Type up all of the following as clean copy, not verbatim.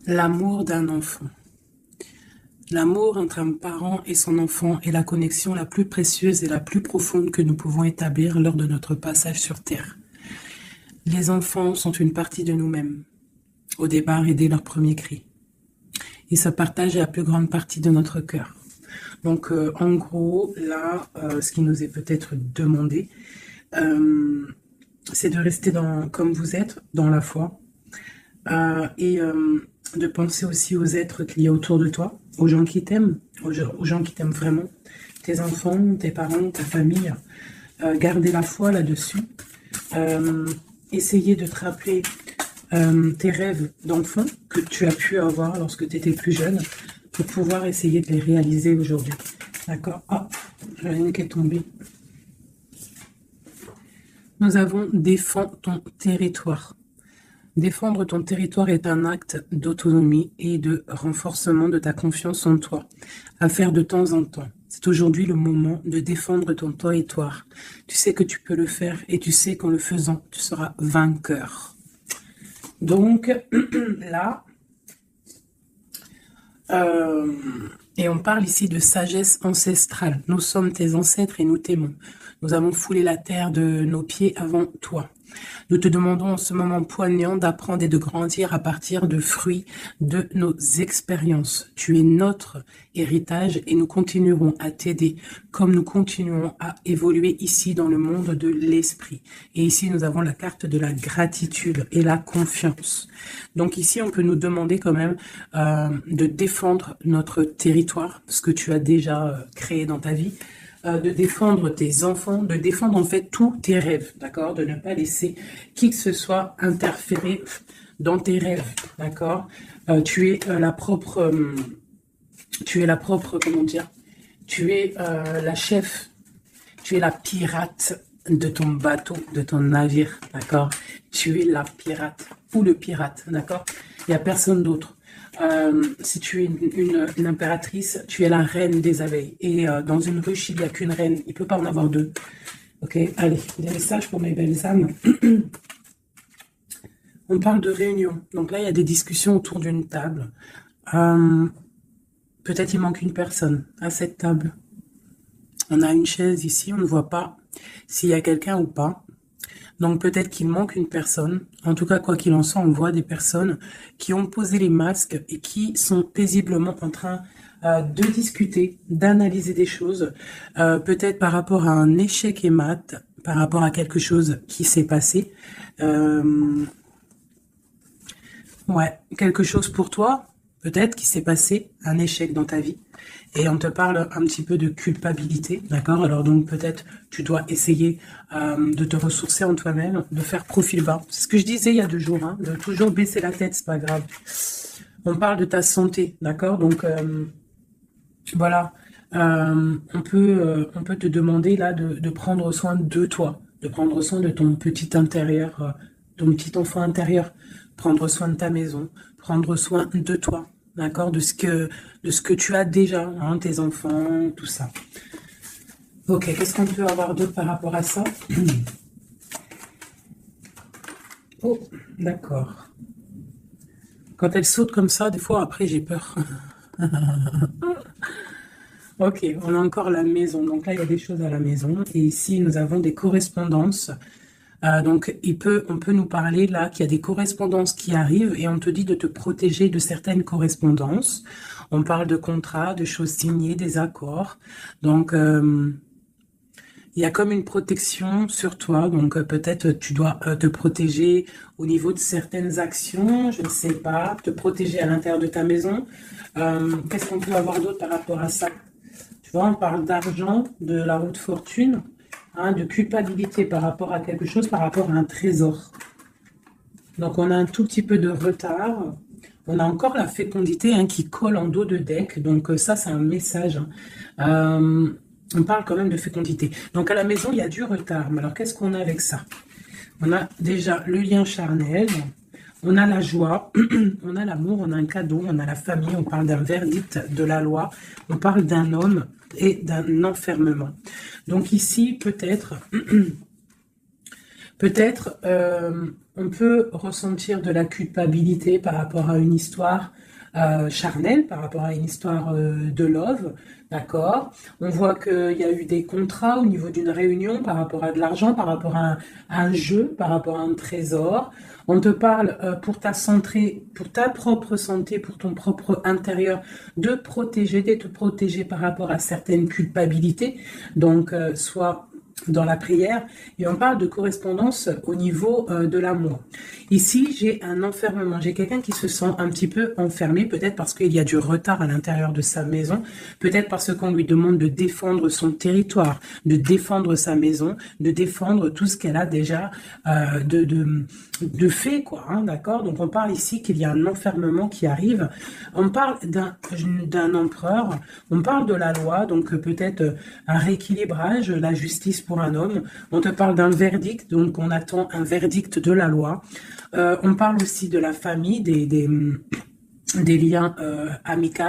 L'amour d'un enfant. L'amour entre un parent et son enfant est la connexion la plus précieuse et la plus profonde que nous pouvons établir lors de notre passage sur Terre. Les enfants sont une partie de nous-mêmes, au départ et dès leur premier cri. Ils se partagent la plus grande partie de notre cœur. Donc, en gros, là, ce qui nous est peut-être demandé, c'est de rester comme vous êtes, dans la foi, et de penser aussi aux êtres qu'il y a autour de toi, aux gens qui t'aiment, aux gens qui t'aiment vraiment, tes enfants, tes parents, ta famille. Garder la foi là-dessus. Essayer de te rappeler tes rêves d'enfant que tu as pu avoir lorsque tu étais plus jeune pour pouvoir essayer de les réaliser aujourd'hui. D'accord? Ah, j'en ai une qui est tombée. Nous avons défends ton territoire. Défendre ton territoire est un acte d'autonomie et de renforcement de ta confiance en toi, à faire de temps en temps. C'est aujourd'hui le moment de défendre ton territoire. Tu sais que tu peux le faire et tu sais qu'en le faisant, tu seras vainqueur. Donc, là, et on parle ici de sagesse ancestrale. Nous sommes tes ancêtres et nous t'aimons. Nous avons foulé la terre de nos pieds avant toi. Nous te demandons en ce moment poignant d'apprendre et de grandir à partir de fruits de nos expériences. Tu es notre héritage et nous continuerons à t'aider comme nous continuons à évoluer ici dans le monde de l'esprit. Et ici, nous avons la carte de la gratitude et la confiance. Donc ici, on peut nous demander quand même de défendre notre territoire, ce que tu as déjà créé dans ta vie, de défendre tes enfants, de défendre en fait tous tes rêves, d'accord? De ne pas laisser qui que ce soit interférer dans tes rêves, d'accord? Tu es la propre, comment dire? Tu es la chef, tu es la pirate de ton bateau, de ton navire, d'accord? Tu es la pirate ou le pirate, d'accord? Il n'y a personne d'autre. Si tu es une impératrice, tu es la reine des abeilles. Et dans une ruche, il n'y a qu'une reine. Il ne peut pas en avoir deux. Ok, allez, des messages pour mes belles âmes. On parle de réunion. Donc là, il y a des discussions autour d'une table. Peut-être il manque une personne à cette table. On a une chaise ici, on ne voit pas s'il y a quelqu'un ou pas. Donc peut-être qu'il manque une personne. En tout cas, quoi qu'il en soit, on voit des personnes qui ont posé les masques et qui sont paisiblement en train de discuter, d'analyser des choses, peut-être par rapport à un échec et mat, par rapport à quelque chose qui s'est passé. Ouais, quelque chose pour toi, peut-être qui s'est passé, un échec dans ta vie. Et on te parle un petit peu de culpabilité, d'accord? Alors donc peut-être tu dois essayer de te ressourcer en toi-même, de faire profil bas. C'est ce que je disais il y a 2 jours, hein, de toujours baisser la tête, c'est pas grave. On parle de ta santé, d'accord? Donc voilà, on peut te demander là de prendre soin de toi, de prendre soin de ton petit intérieur, ton petit enfant intérieur, prendre soin de ta maison, prendre soin de toi. D'accord, de ce que tu as déjà, hein, tes enfants, tout ça. Ok, qu'est-ce qu'on peut avoir d'autre par rapport à ça? Oh, d'accord. Quand elle saute comme ça, des fois, après, j'ai peur. Ok, on a encore la maison. Donc là, il y a des choses à la maison. Et ici, nous avons des correspondances. Donc, on peut nous parler là qu'il y a des correspondances qui arrivent et on te dit de te protéger de certaines correspondances. On parle de contrats, de choses signées, des accords. Donc, il y a comme une protection sur toi. Donc, peut-être tu dois te protéger au niveau de certaines actions. Je ne sais pas, te protéger à l'intérieur de ta maison. Qu'est-ce qu'on peut avoir d'autre par rapport à ça? Tu vois, on parle d'argent, de la roue de fortune. Hein, de culpabilité par rapport à quelque chose, par rapport à un trésor. Donc on a un tout petit peu de retard. On a encore la fécondité hein, qui colle en dos de deck. Donc ça, c'est un message. On parle quand même de fécondité. Donc à la maison, il y a du retard. Mais alors qu'est-ce qu'on a avec ça? On a déjà le lien charnel. On a la joie, on a l'amour, on a un cadeau, on a la famille, on parle d'un verdict de la loi, on parle d'un homme et d'un enfermement. Donc ici, peut-être, Peut-être on peut ressentir de la culpabilité par rapport à une histoire charnelle, par rapport à une histoire de love, d'accord? On voit qu'il y a eu des contrats au niveau d'une réunion par rapport à de l'argent, par rapport à un jeu, par rapport à un trésor. On te parle pour ta santé, pour ta propre santé, pour ton propre intérieur, de protéger, d'être protégé par rapport à certaines culpabilités. Donc, soit dans la prière, et on parle de correspondance au niveau de l'amour. Ici, j'ai un enfermement, j'ai quelqu'un qui se sent un petit peu enfermé, peut-être parce qu'il y a du retard à l'intérieur de sa maison, peut-être parce qu'on lui demande de défendre son territoire, de défendre sa maison, de défendre tout ce qu'elle a déjà de fait, quoi, hein, d'accord? Donc on parle ici qu'il y a un enfermement qui arrive, on parle d'un empereur, on parle de la loi, donc peut-être un rééquilibrage, la justice pour un homme. On te parle d'un verdict, donc on attend un verdict de la loi. On parle aussi de la famille, des liens amicaux,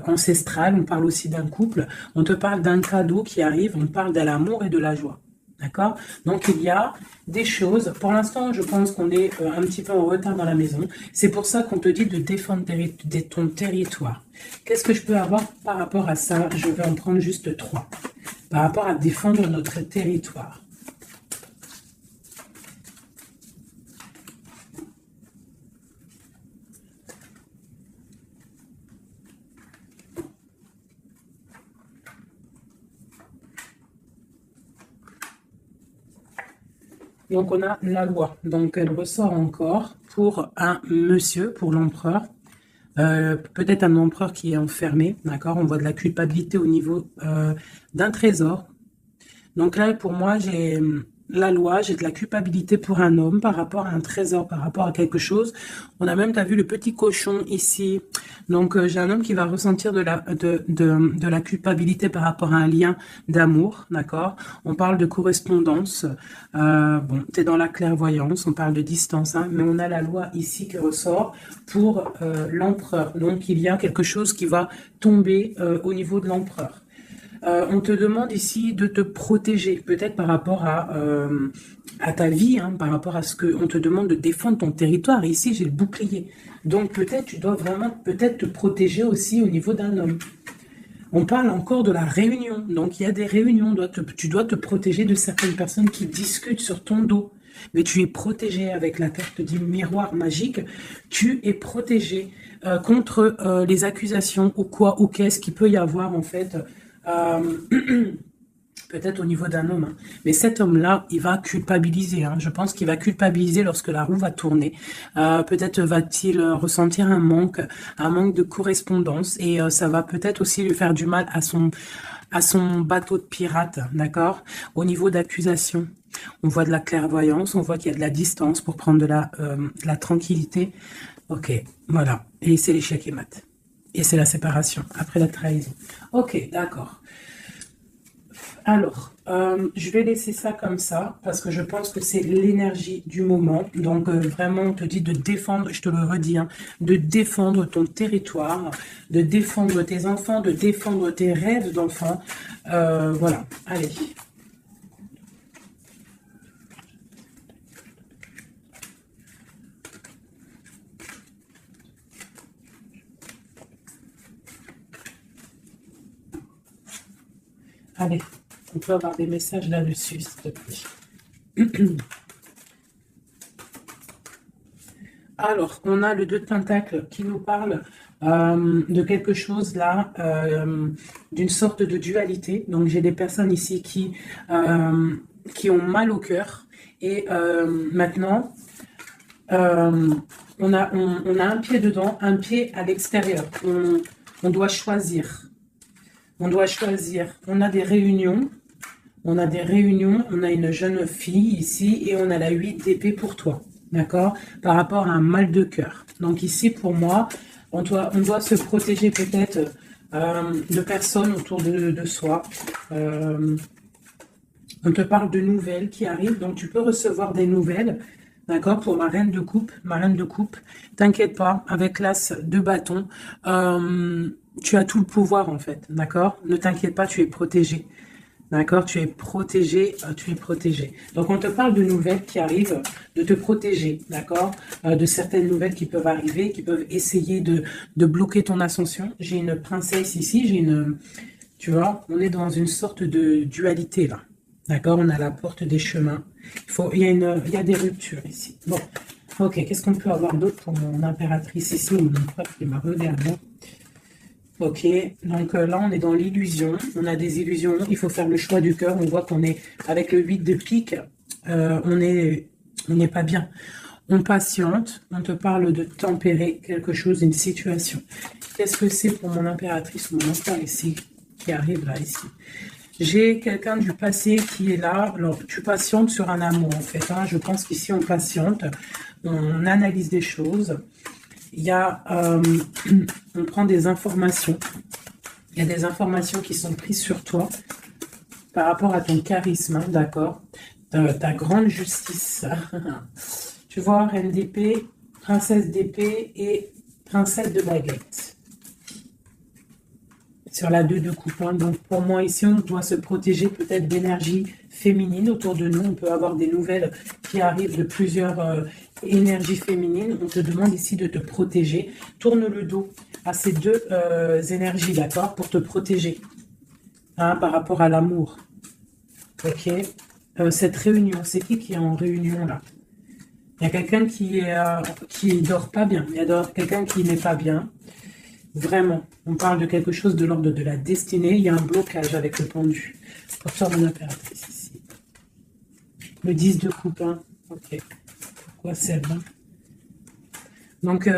ancestrales. On parle aussi d'un couple. On te parle d'un cadeau qui arrive. On parle de l'amour et de la joie. D'accord? Donc, il y a des choses. Pour l'instant, je pense qu'on est un petit peu en retard dans la maison. C'est pour ça qu'on te dit de défendre ton territoire. Qu'est-ce que je peux avoir par rapport à ça? Je vais en prendre juste 3. Par rapport à défendre notre territoire. Donc, on a la loi. Donc, elle ressort encore pour un monsieur, pour l'empereur. Peut-être un empereur qui est enfermé, d'accord? On voit de la culpabilité au niveau d'un trésor. Donc là, pour moi, j'ai la loi, j'ai de la culpabilité pour un homme par rapport à un trésor, par rapport à quelque chose. On a même, t'as vu le petit cochon ici. Donc j'ai un homme qui va ressentir de la culpabilité par rapport à un lien d'amour, d'accord? On parle de correspondance. Bon, t'es dans la clairvoyance, on parle de distance, hein, mais on a la loi ici qui ressort pour l'empereur. Donc il y a quelque chose qui va tomber au niveau de l'empereur. On te demande ici de te protéger, peut-être par rapport à ta vie, hein, par rapport à ce que on te demande de défendre ton territoire. Et ici, j'ai le bouclier. Donc peut-être tu dois vraiment peut-être te protéger aussi au niveau d'un homme. On parle encore de la réunion. Donc il y a des réunions. Tu dois te protéger de certaines personnes qui discutent sur ton dos. Mais tu es protégé avec la carte du miroir magique. Tu es protégé contre les accusations ou quoi ou qu'est-ce qu'il peut y avoir en fait. Peut-être au niveau d'un homme, hein. Mais cet homme-là, il va culpabiliser, hein. Je pense qu'il va culpabiliser lorsque la roue va tourner. Peut-être va-t-il ressentir un manque de correspondance, et ça va peut-être aussi lui faire du mal à son bateau de pirate, d'accord? Au niveau d'accusation, on voit de la clairvoyance, on voit qu'il y a de la distance pour prendre de la tranquillité. Ok, voilà. Et c'est l'échec et mat. Et c'est la séparation, après la trahison. Ok, d'accord. Alors, je vais laisser ça comme ça, parce que je pense que c'est l'énergie du moment. Donc, vraiment, on te dit de défendre, je te le redis, hein, de défendre ton territoire, de défendre tes enfants, de défendre tes rêves d'enfants. Voilà, allez. Allez, on peut avoir des messages là-dessus, s'il te plaît. Alors, on a le 2 de Pentacle qui nous parle de quelque chose là, d'une sorte de dualité. Donc, j'ai des personnes ici qui ont mal au cœur. Et maintenant, on a un pied dedans, un pied à l'extérieur. On doit choisir. On doit choisir. On a des réunions. On a une jeune fille ici et on a la 8 d'épée pour toi. D'accord? Par rapport à un mal de cœur. Donc ici, pour moi, on doit se protéger peut-être de personnes autour de soi. On te parle de nouvelles qui arrivent. Donc tu peux recevoir des nouvelles. D'accord? Pour ma reine de coupe. T'inquiète pas, avec l'as de bâton. Tu as tout le pouvoir en fait. D'accord? Ne t'inquiète pas, tu es protégé. D'accord? Tu es protégé, tu es protégé. Donc, on te parle de nouvelles qui arrivent, de te protéger, d'accord? De certaines nouvelles qui peuvent arriver, qui peuvent essayer de bloquer ton ascension. J'ai une princesse ici, j'ai une, tu vois, on est dans une sorte de dualité là. D'accord? On a la porte des chemins. Il y a des ruptures ici. Bon, ok, qu'est-ce qu'on peut avoir d'autre pour mon impératrice ici, mon empereur qui m'a regardé? Ok, donc là on est dans l'illusion, on a des illusions, il faut faire le choix du cœur, on voit qu'on est avec le 8 de pique, on n'est pas bien. On patiente, on te parle de tempérer quelque chose, une situation. Qu'est-ce que c'est pour mon impératrice ou mon empereur ici, qui arrive là ici? J'ai quelqu'un du passé qui est là. Alors, tu patientes sur un amour, en fait. Hein. Je pense qu'ici, on patiente, on analyse des choses. Il y a, on prend des informations. Il y a des informations qui sont prises sur toi par rapport à ton charisme, hein, d'accord? Ta grande justice. Tu vois, reine d'épée, princesse d'épée et princesse de baguette. Sur la 2 de coupe. Hein. Donc pour moi ici, on doit se protéger peut-être d'énergie féminine autour de nous. On peut avoir des nouvelles qui arrivent de plusieurs énergies féminines. On te demande ici de te protéger. Tourne le dos à ces deux énergies, d'accord, pour te protéger hein, par rapport à l'amour. Ok. Cette réunion, c'est qui est en réunion là? Il y a quelqu'un qui dort pas bien. Il y a quelqu'un qui n'est pas bien. Vraiment, on parle de quelque chose de l'ordre de la destinée. Il y a un blocage avec le pendu. Pour mon impératrice ici. Le 10 de coupe. Hein. Ok. Pourquoi celle-là? Donc,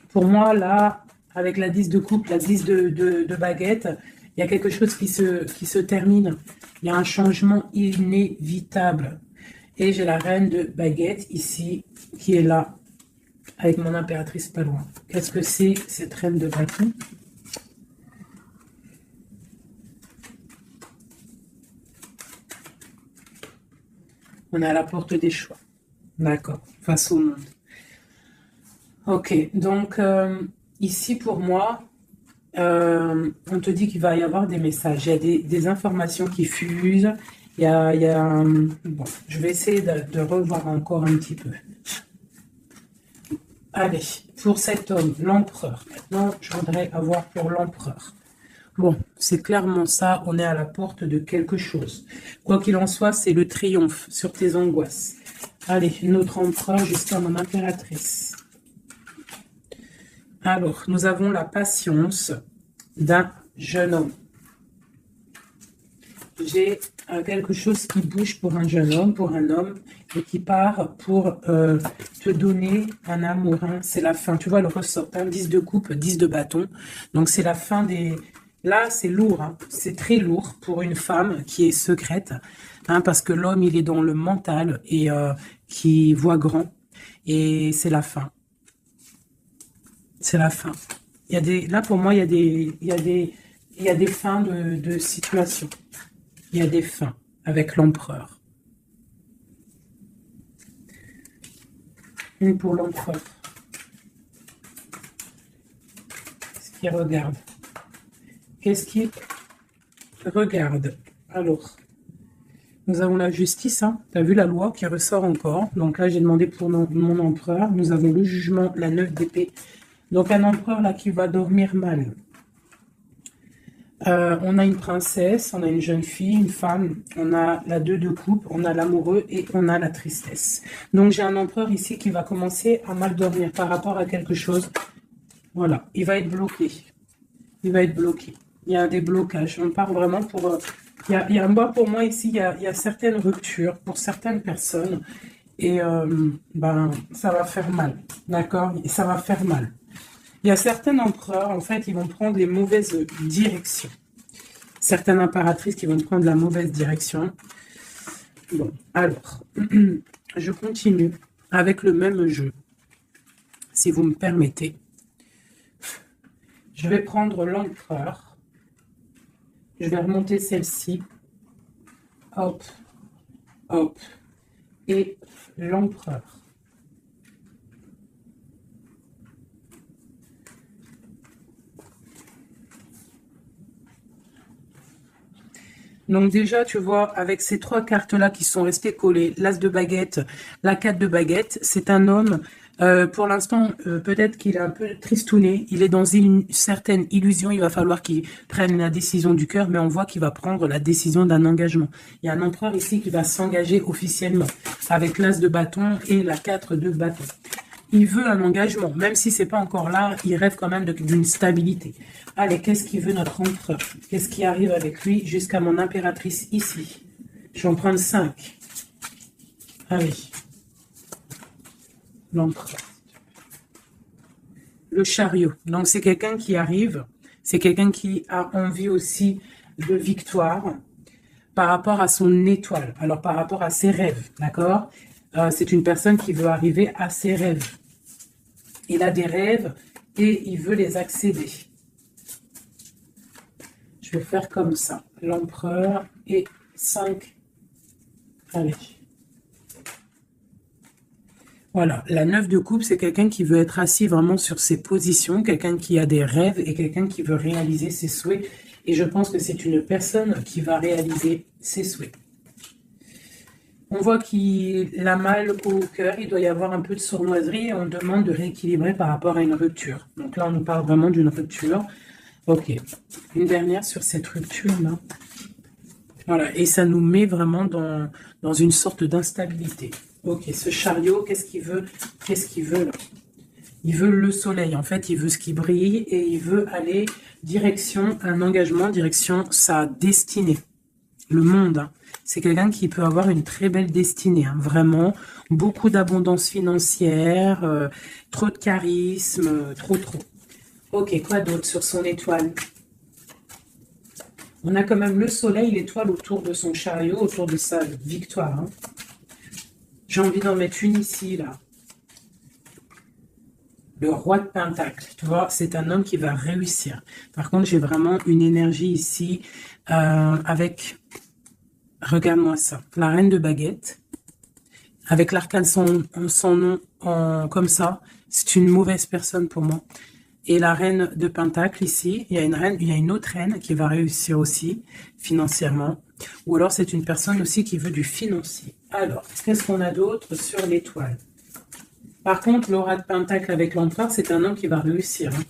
pour moi, là, avec la 10 de coupe, la 10 de baguette, il y a quelque chose qui se termine. Il y a un changement inévitable. Et j'ai la reine de baguette ici, qui est là, avec mon impératrice pas loin. Qu'est-ce que c'est cette reine de baguette? On est à la porte des choix. D'accord, face au monde. Ok, donc ici pour moi, on te dit qu'il va y avoir des messages. Il y a des informations qui fusent. Bon, je vais essayer de revoir encore un petit peu. Allez, pour cet homme, l'empereur. Maintenant, je voudrais avoir pour l'empereur. Bon, c'est clairement ça, on est à la porte de quelque chose. Quoi qu'il en soit, c'est le triomphe sur tes angoisses. Allez, notre empereur jusqu'à mon impératrice. Alors, nous avons la patience d'un jeune homme. J'ai quelque chose qui bouge pour un jeune homme, pour un homme, et qui part pour te donner un amour. Hein. C'est la fin. Tu vois le ressort, hein, 10 de coupe, 10 de bâton. Donc, c'est la fin des... Là, c'est lourd. Hein. C'est très lourd pour une femme qui est secrète. Hein, parce que l'homme, il est dans le mental et qui voit grand. Et c'est la fin. C'est la fin. Il y a des... Là, pour moi, il y a des fins de situation. Il y a des fins avec l'empereur. Une pour l'empereur. Qu'est-ce qu'il regarde? Qu'est-ce qu'il regarde? Alors, nous avons la justice. Hein. Tu as vu la loi qui ressort encore. Donc là, j'ai demandé pour mon empereur. Nous avons le jugement, la 9 d'épée. Donc un empereur là qui va dormir mal. On a une princesse, on a une jeune fille, une femme, on a la 2 de coupe, on a l'amoureux et on a la tristesse. Donc j'ai un empereur ici qui va commencer à mal dormir par rapport à quelque chose. Voilà, il va être bloqué. Il va être bloqué. Il y a des blocages. On part vraiment pour... moi, pour moi ici, il y a certaines ruptures pour certaines personnes. Et ben, ça va faire mal. D'accord? Ça va faire mal. Il y a certains empereurs, en fait, ils vont prendre les mauvaises directions. Certaines impératrices qui vont prendre la mauvaise direction. Bon, alors, je continue avec le même jeu, si vous me permettez. Je vais prendre l'empereur. Je vais remonter celle-ci. Hop, hop. Et l'empereur. Donc déjà, tu vois, avec ces trois cartes-là qui sont restées collées, l'As de baguette, la 4 de baguette, c'est un homme, pour l'instant, peut-être qu'il est un peu tristouné, il est dans une certaine illusion, il va falloir qu'il prenne la décision du cœur, mais on voit qu'il va prendre la décision d'un engagement. Il y a un empereur ici qui va s'engager officiellement, avec l'As de bâton et la 4 de bâton. Il veut un engagement, même si c'est pas encore là, il rêve quand même d'une stabilité. Allez, qu'est-ce qu'il veut notre empereur? Qu'est-ce qui arrive avec lui jusqu'à mon impératrice ici? Je vais en prendre 5. Allez. L'empereur. Le chariot. Donc c'est quelqu'un qui arrive, c'est quelqu'un qui a envie aussi de victoire par rapport à son étoile, alors par rapport à ses rêves, d'accord? C'est une personne qui veut arriver à ses rêves. Il a des rêves et il veut les accéder. Je vais faire comme ça. L'empereur et 5. Allez. Voilà, la 9 de coupe, c'est quelqu'un qui veut être assis vraiment sur ses positions, quelqu'un qui a des rêves et quelqu'un qui veut réaliser ses souhaits. Et je pense que c'est une personne qui va réaliser ses souhaits. On voit qu'il a mal au cœur, il doit y avoir un peu de sournoiserie et on demande de rééquilibrer par rapport à une rupture. Donc là, on nous parle vraiment d'une rupture. Ok, une dernière sur cette rupture-là. Voilà, et ça nous met vraiment dans une sorte d'instabilité. Ok, ce chariot, qu'est-ce qu'il veut? Qu'est-ce qu'il veut là? Il veut le soleil, en fait, il veut ce qui brille et il veut aller direction un engagement, direction sa destinée. Le monde, hein. C'est quelqu'un qui peut avoir une très belle destinée, hein, vraiment. Beaucoup d'abondance financière, trop de charisme, trop. Ok, quoi d'autre sur son étoile? On a quand même le soleil, l'étoile autour de son chariot, autour de sa victoire. Hein. J'ai envie d'en mettre une ici, là. Le roi de Pentacle, tu vois, c'est un homme qui va réussir. Par contre, j'ai vraiment une énergie ici avec... Regarde-moi ça. La reine de baguette, avec l'arcane son nom comme ça, c'est une mauvaise personne pour moi. Et la reine de Pentacle ici, il y a une autre reine qui va réussir aussi financièrement. Ou alors c'est une personne aussi qui veut du financier. Alors, qu'est-ce qu'on a d'autre sur l'étoile? Par contre, l'aura de Pentacle avec l'empereur, c'est un homme qui va réussir. Hein.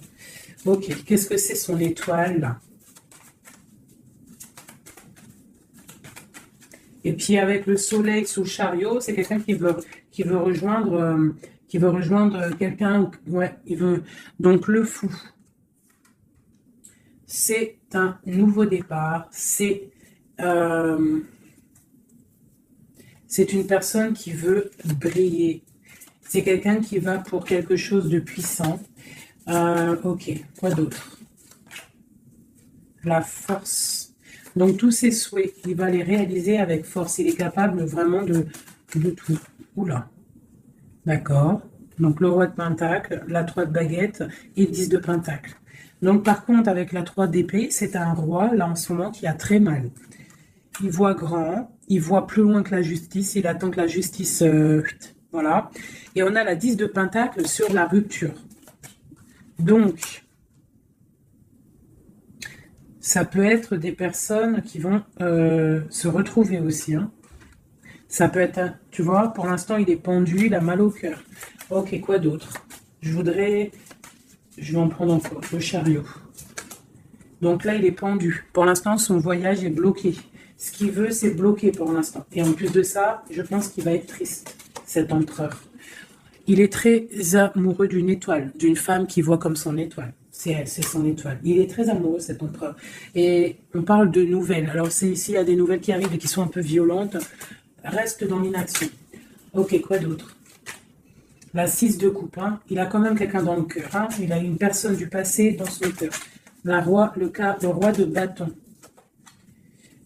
Ok, qu'est-ce que c'est son étoile là? Et puis avec le soleil sous le chariot, c'est quelqu'un qui veut rejoindre quelqu'un. Ouais, il veut. Donc le fou, c'est un nouveau départ. C'est une personne qui veut briller. C'est quelqu'un qui va pour quelque chose de puissant. Ok, quoi d'autre? La force. Donc, tous ses souhaits, il va les réaliser avec force. Il est capable vraiment de tout. Oula. D'accord. Donc, le roi de Pentacle, la 3 de baguette et 10 de Pentacle. Donc, par contre, avec la 3 d'épée, c'est un roi, là, en ce moment, qui a très mal. Il voit grand, il voit plus loin que la justice, il attend que la justice... voilà. Et on a la 10 de Pentacle sur la rupture. Donc... ça peut être des personnes qui vont se retrouver aussi. Hein. Ça peut être, tu vois, pour l'instant, il est pendu, il a mal au cœur. Ok, quoi d'autre? Je vais en prendre encore, le chariot. Donc là, il est pendu. Pour l'instant, son voyage est bloqué. Ce qu'il veut, c'est bloqué pour l'instant. Et en plus de ça, je pense qu'il va être triste, cet empereur. Il est très amoureux d'une étoile, d'une femme qui voit comme son étoile. C'est elle, c'est son étoile. Il est très amoureux, cet empereur. Et on parle de nouvelles. Alors, s'il y a des nouvelles qui arrivent et qui sont un peu violentes, reste dans l'inaction. Ok, quoi d'autre? La 6 de coupe. Hein. Il a quand même quelqu'un dans le cœur. Hein. Il a une personne du passé dans son cœur. Le roi de bâton.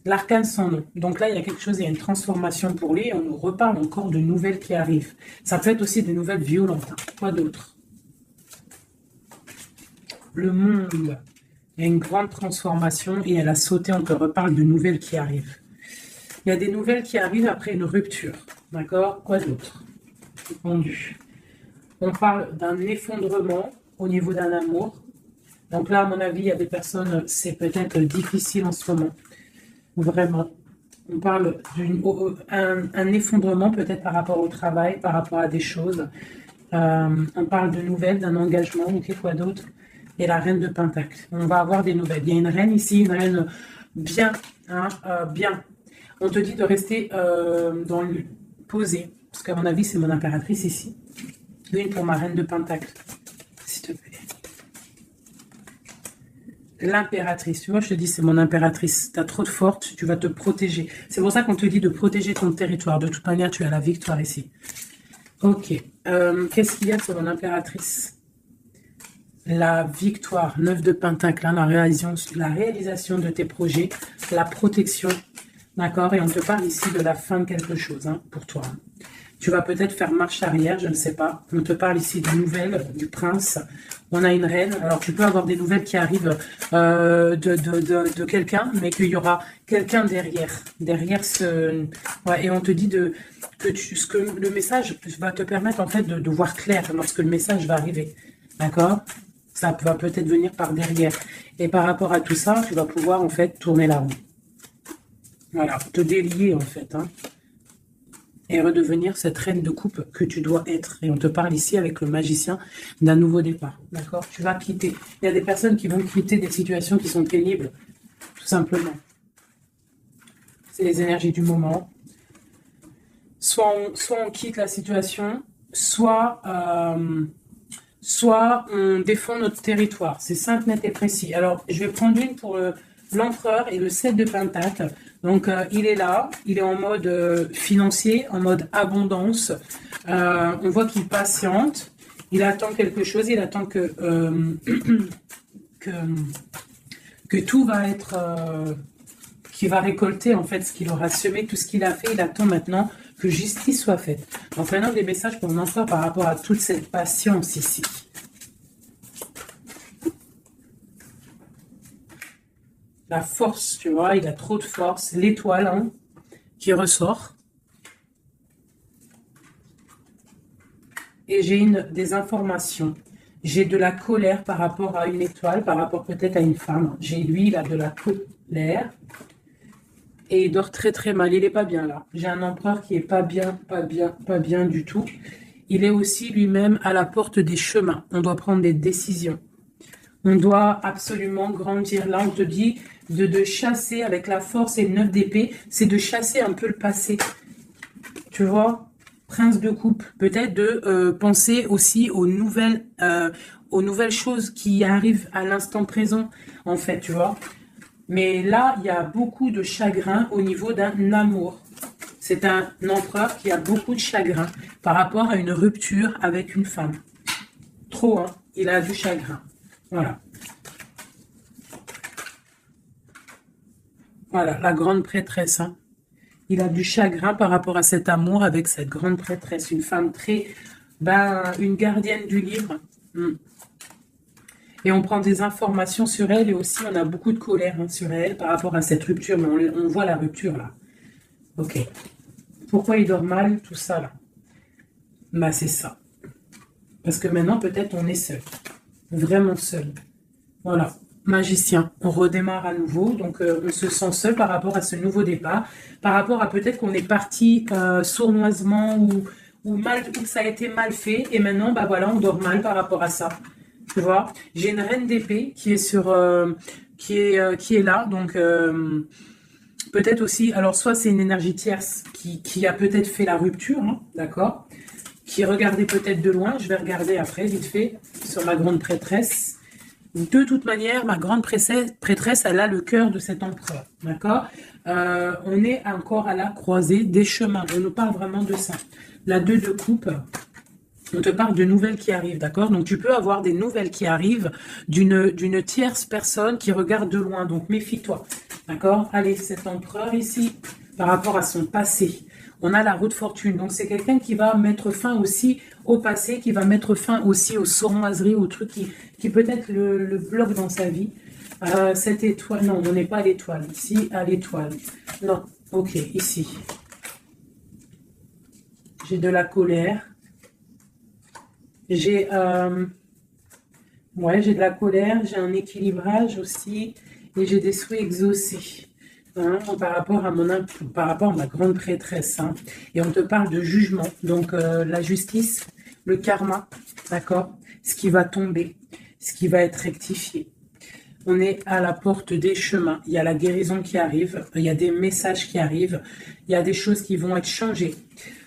L'arcane sans nom. Donc là, il y a quelque chose, il y a une transformation pour lui. Et on nous reparle encore de nouvelles qui arrivent. Ça peut être aussi des nouvelles violentes. Hein. Quoi d'autre? Le monde. Il y a une grande transformation et elle a sauté. On te reparle de nouvelles qui arrivent. Il y a des nouvelles qui arrivent après une rupture. D'accord? Quoi d'autre? Pendu. On parle d'un effondrement au niveau d'un amour. Donc là, à mon avis, il y a des personnes, c'est peut-être difficile en ce moment. Vraiment. On parle d'un effondrement peut-être par rapport au travail, par rapport à des choses. On parle de nouvelles, d'un engagement, ok, quoi d'autre? Et la reine de Pentacle. On va avoir des nouvelles. Il y a une reine ici, une reine bien, hein, bien. On te dit de rester posé, parce qu'à mon avis, c'est mon impératrice ici. Une pour ma reine de Pentacle, s'il te plaît. L'impératrice, tu vois, je te dis, c'est mon impératrice. Tu as trop de force, tu vas te protéger. C'est pour ça qu'on te dit de protéger ton territoire. De toute manière, tu as la victoire ici. Ok. Qu'est-ce qu'il y a sur mon impératrice? La victoire, 9 de Pentacle, hein, la réalisation de tes projets, la protection. D'accord? Et on te parle ici de la fin de quelque chose, hein, pour toi. Tu vas peut-être faire marche arrière, je ne sais pas. On te parle ici de nouvelles, du prince. On a une reine. Alors, tu peux avoir des nouvelles qui arrivent de quelqu'un, mais qu'il y aura quelqu'un derrière. Derrière ce... Ouais, et on te dit que le message va te permettre, en fait, de voir clair lorsque le message va arriver. D'accord? Ça va peut-être venir par derrière. Et par rapport à tout ça, tu vas pouvoir, en fait, tourner la roue. Voilà, te délier, en fait, hein. Et redevenir cette reine de coupe que tu dois être. Et on te parle ici avec le magicien d'un nouveau départ. D'accord? Tu vas quitter. Il y a des personnes qui vont quitter des situations qui sont pénibles, tout simplement. C'est les énergies du moment. Soit on quitte la situation, soit on défend notre territoire. C'est simple, net et précis. Alors, je vais prendre une pour l'empereur et le 7 de Pentacle. Donc, il est là, il est en mode financier, en mode abondance. On voit qu'il patiente, il attend quelque chose, il attend que tout va être... qu'il va récolter en fait ce qu'il aura semé, tout ce qu'il a fait. Il attend maintenant que justice soit faite. Donc maintenant, des messages pour l'empereur par rapport à toute cette patience ici. La force, tu vois, il a trop de force. L'étoile, hein, qui ressort. Et j'ai des informations. J'ai de la colère par rapport à une étoile, par rapport peut-être à une femme. Lui, il a de la colère. Et il dort très très mal. Il n'est pas bien là. J'ai un empereur qui est pas bien du tout. Il est aussi lui-même à la porte des chemins. On doit prendre des décisions. On doit absolument grandir. Là, on te dit de chasser avec la force et le 9 d'épée. C'est de chasser un peu le passé. Tu vois, prince de coupe. Peut-être de penser aussi aux nouvelles choses qui arrivent à l'instant présent, en fait, tu vois. Mais là, il y a beaucoup de chagrin au niveau d'un amour. C'est un empereur qui a beaucoup de chagrin par rapport à une rupture avec une femme. Trop, hein. Il a du chagrin. Voilà. Voilà, la grande prêtresse, hein. Il a du chagrin par rapport à cet amour avec cette grande prêtresse. Une femme très... une gardienne du livre. Et on prend des informations sur elle et aussi on a beaucoup de colère, hein, sur elle par rapport à cette rupture. Mais on voit la rupture là. Ok. Pourquoi il dort mal, tout ça là? Bah c'est ça. Parce que maintenant peut-être on est seul. Vraiment seul. Voilà. Magicien. On redémarre à nouveau. Donc on se sent seul par rapport à ce nouveau départ. Par rapport à peut-être qu'on est parti sournoisement ou que ça a été mal fait. Et maintenant, bah voilà, on dort mal par rapport à ça. Tu vois, j'ai une reine d'épée qui est qui est là, donc peut-être aussi, alors soit c'est une énergie tierce qui a peut-être fait la rupture, hein, d'accord, qui regardait peut-être de loin. Je vais regarder après vite fait sur ma grande prêtresse. De toute manière, ma grande prêtresse, elle a le cœur de cet empereur, d'accord. On est encore à la croisée des chemins. On nous parle vraiment de ça. La 2 de coupe. On te parle de nouvelles qui arrivent, d'accord? Donc, tu peux avoir des nouvelles qui arrivent d'une tierce personne qui regarde de loin. Donc, méfie-toi, d'accord? Allez, cet empereur ici, par rapport à son passé, on a la roue de fortune. Donc, c'est quelqu'un qui va mettre fin aussi au passé, qui va mettre fin aussi aux sournoiseries, aux trucs qui peut-être le bloquent dans sa vie. Cette étoile, non, on n'est pas à l'étoile. Ici, à l'étoile. Non, ok, ici. J'ai de la colère. J'ai j'ai de la colère, j'ai un équilibrage aussi, et j'ai des souhaits exaucés. hein, par rapport à ma grande prêtresse, hein. Et on te parle de jugement, donc la justice, le karma, d'accord? Ce qui va tomber, ce qui va être rectifié. On est à la porte des chemins. Il y a la guérison qui arrive, il y a des messages qui arrivent, il y a des choses qui vont être changées.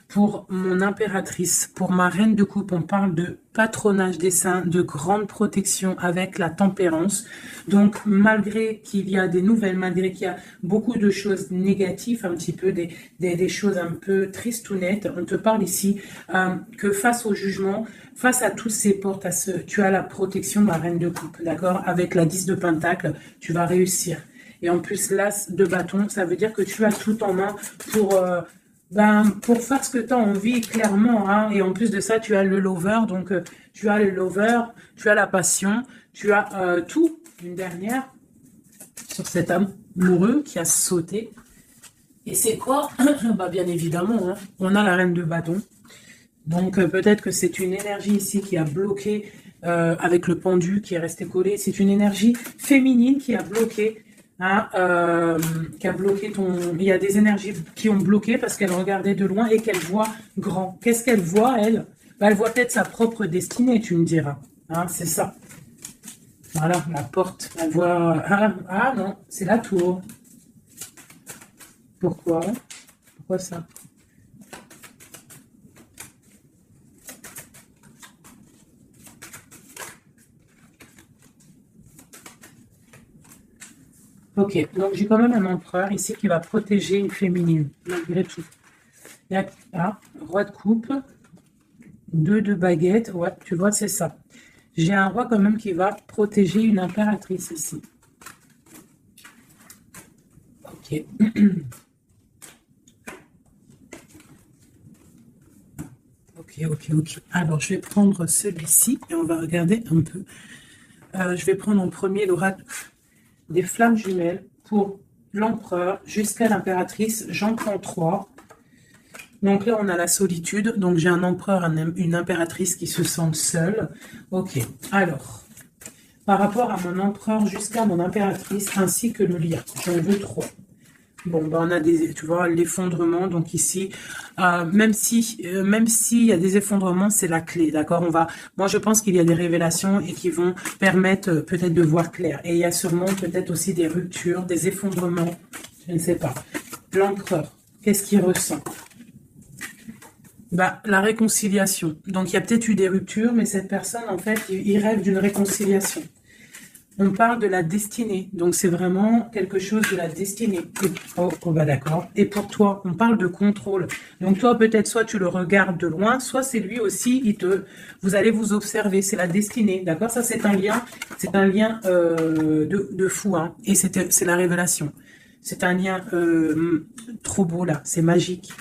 Pour mon impératrice, pour ma reine de coupe, on parle de patronage des saints, de grande protection avec la tempérance. Donc, malgré qu'il y a des nouvelles, malgré qu'il y a beaucoup de choses négatives, un petit peu des choses un peu tristounettes, on te parle ici que face au jugement, face à tous ces portes, tu as la protection de ma reine de coupe, d'accord? Avec la 10 de pentacle, tu vas réussir. Et en plus, l'as de bâton, ça veut dire que tu as tout en main pour faire ce que tu as envie, clairement, hein. Et en plus de ça, tu as le lover, donc tu as le lover, tu as la passion, tu as tout, une dernière, sur cet amoureux qui a sauté. Et c'est quoi? Bah, bien évidemment, hein, on a la reine de bâton. Donc peut-être que c'est une énergie ici qui a bloqué avec le pendu qui est resté collé. C'est une énergie féminine qui a bloqué. Hein, qui a bloqué ton... Il y a des énergies qui ont bloqué parce qu'elle regardait de loin et qu'elle voit grand. Qu'est-ce qu'elle voit, elle? Bah, elle voit peut-être sa propre destinée, tu me diras. Hein, c'est ça. Voilà, la porte. Elle voit... Ah non, c'est la tour. Pourquoi? Pourquoi ça? Ok, donc j'ai quand même un empereur ici qui va protéger une féminine, malgré tout. Il y a roi de coupe, 2 de baguette, ouais, tu vois, c'est ça. J'ai un roi quand même qui va protéger une impératrice ici. Ok. Ok. Alors, je vais prendre celui-ci et on va regarder un peu. Je vais prendre en premier l'oracle des flammes jumelles pour l'empereur jusqu'à l'impératrice. J'en prends 3. Donc là, on a la solitude. Donc j'ai un empereur, une impératrice qui se sentent seuls. Ok. Alors, par rapport à mon empereur jusqu'à mon impératrice, ainsi que le lien, j'en veux 3. Bon, ben on a tu vois, l'effondrement. Donc ici, même s'il y a des effondrements, c'est la clé, d'accord? Moi, je pense qu'il y a des révélations et qui vont permettre peut-être de voir clair. Et il y a sûrement peut-être aussi des ruptures, des effondrements, je ne sais pas. L'empereur, qu'est-ce qu'il ressent? Bah, la réconciliation. Donc, il y a peut-être eu des ruptures, mais cette personne, en fait, il rêve d'une réconciliation. On parle de la destinée, donc c'est vraiment quelque chose de la destinée. Oh, bah d'accord. Et pour toi, on parle de contrôle. Donc toi, peut-être soit tu le regardes de loin, soit c'est lui aussi, vous allez vous observer. C'est la destinée, d'accord? Ça, c'est un lien de fou, hein. Et c'est la révélation. C'est un lien trop beau là, c'est magique.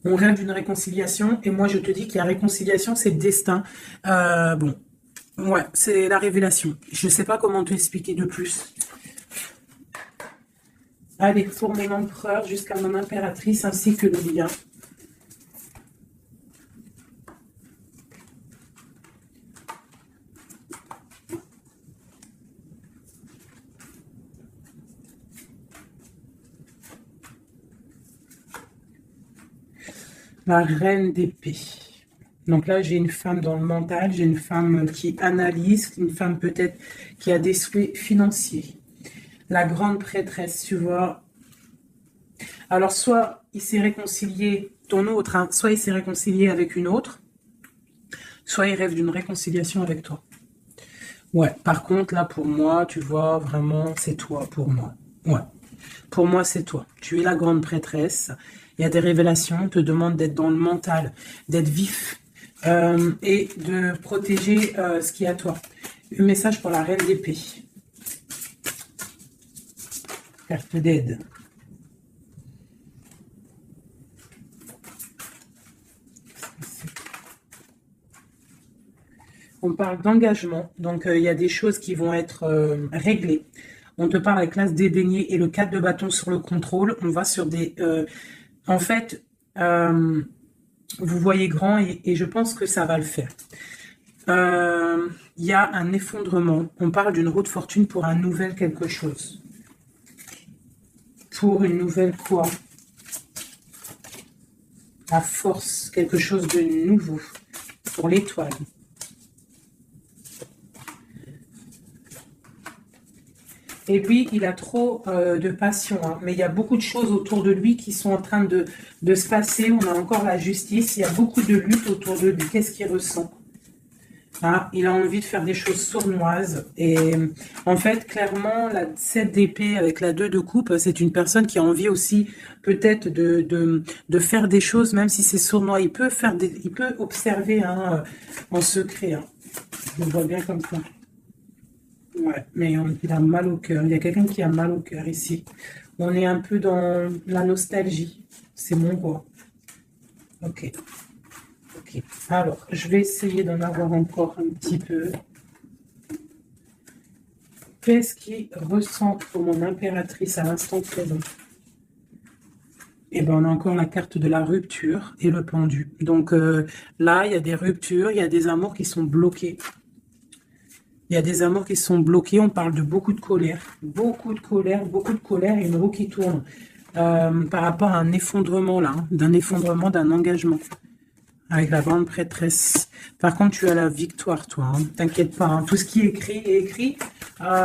On rêve d'une réconciliation, et moi je te dis que la réconciliation, c'est le destin. Bon. Ouais, c'est la révélation. Je ne sais pas comment te expliquer de plus. Allez, pour mon empereur jusqu'à mon impératrice ainsi que le lien. La reine d'épée. Donc là, j'ai une femme dans le mental, j'ai une femme qui analyse, une femme peut-être qui a des souhaits financiers. La grande prêtresse, tu vois. Alors, soit il s'est réconcilié, ton autre, hein, soit il s'est réconcilié avec une autre, soit il rêve d'une réconciliation avec toi. Ouais, par contre, là, pour moi, tu vois, vraiment, c'est toi, pour moi. Ouais, pour moi, c'est toi. Tu es la grande prêtresse. Il y a des révélations, on te demande d'être dans le mental, d'être vif, et de protéger ce qui est à toi. Un message pour la reine d'épée. Carte d'aide. On parle d'engagement, donc il y a des choses qui vont être réglées. On te parle avec l'as dédaigné et le 4 de bâton sur le contrôle. On va sur des... en fait, vous voyez grand et je pense que ça va le faire. Y a un effondrement. On parle d'une roue de fortune pour un nouvel quelque chose. pour une nouvelle quoi? La force, quelque chose de nouveau pour l'étoile. Et lui, il a trop de passion, hein. Mais il y a beaucoup de choses autour de lui qui sont en train de se passer. On a encore la justice, il y a beaucoup de lutte autour de lui. Qu'est-ce qu'il ressent? Ah, il a envie de faire des choses sournoises. Et en fait, clairement, la 7 d'épée avec la 2 de coupe, c'est une personne qui a envie aussi peut-être de faire des choses, même si c'est sournois. Il peut il peut observer, hein, en secret, hein. Je le vois bien comme ça. Ouais, mais il a mal au cœur. Il y a quelqu'un qui a mal au cœur ici. On est un peu dans la nostalgie. C'est mon roi. Ok. Ok. Alors, je vais essayer d'en avoir encore un petit peu. Qu'est-ce qu'il ressent pour mon impératrice à l'instant présent? Eh bien, on a encore la carte de la rupture et le pendu. Donc là, il y a des ruptures, il y a des amours qui sont bloqués. Il y a des amours qui sont bloqués. On parle de beaucoup de colère. Beaucoup de colère, beaucoup de colère et une roue qui tourne. Par rapport à un effondrement là, hein, d'un effondrement, d'un engagement. Avec la grande prêtresse. Par contre, tu as la victoire, toi. Hein. T'inquiète pas. Hein. Tout ce qui est écrit est écrit.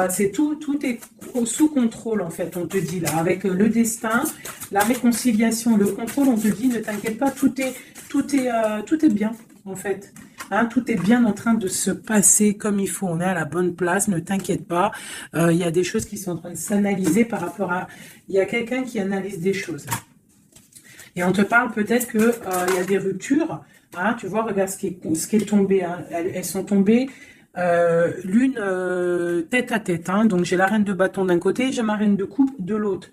C'est tout est sous contrôle, en fait, on te dit là. Avec le destin, la réconciliation, le contrôle, on te dit, ne t'inquiète pas, tout est bien, en fait. Hein, tout est bien en train de se passer comme il faut. On est à la bonne place, ne t'inquiète pas. Il y a des choses qui sont en train de s'analyser par rapport à... Il y a quelqu'un qui analyse des choses. Et on te parle peut-être que il y a des ruptures. Hein, tu vois, regarde ce qui est tombé. Hein. Elles sont tombées l'une tête à tête. Hein. Donc j'ai la reine de bâton d'un côté, j'ai ma reine de coupe de l'autre.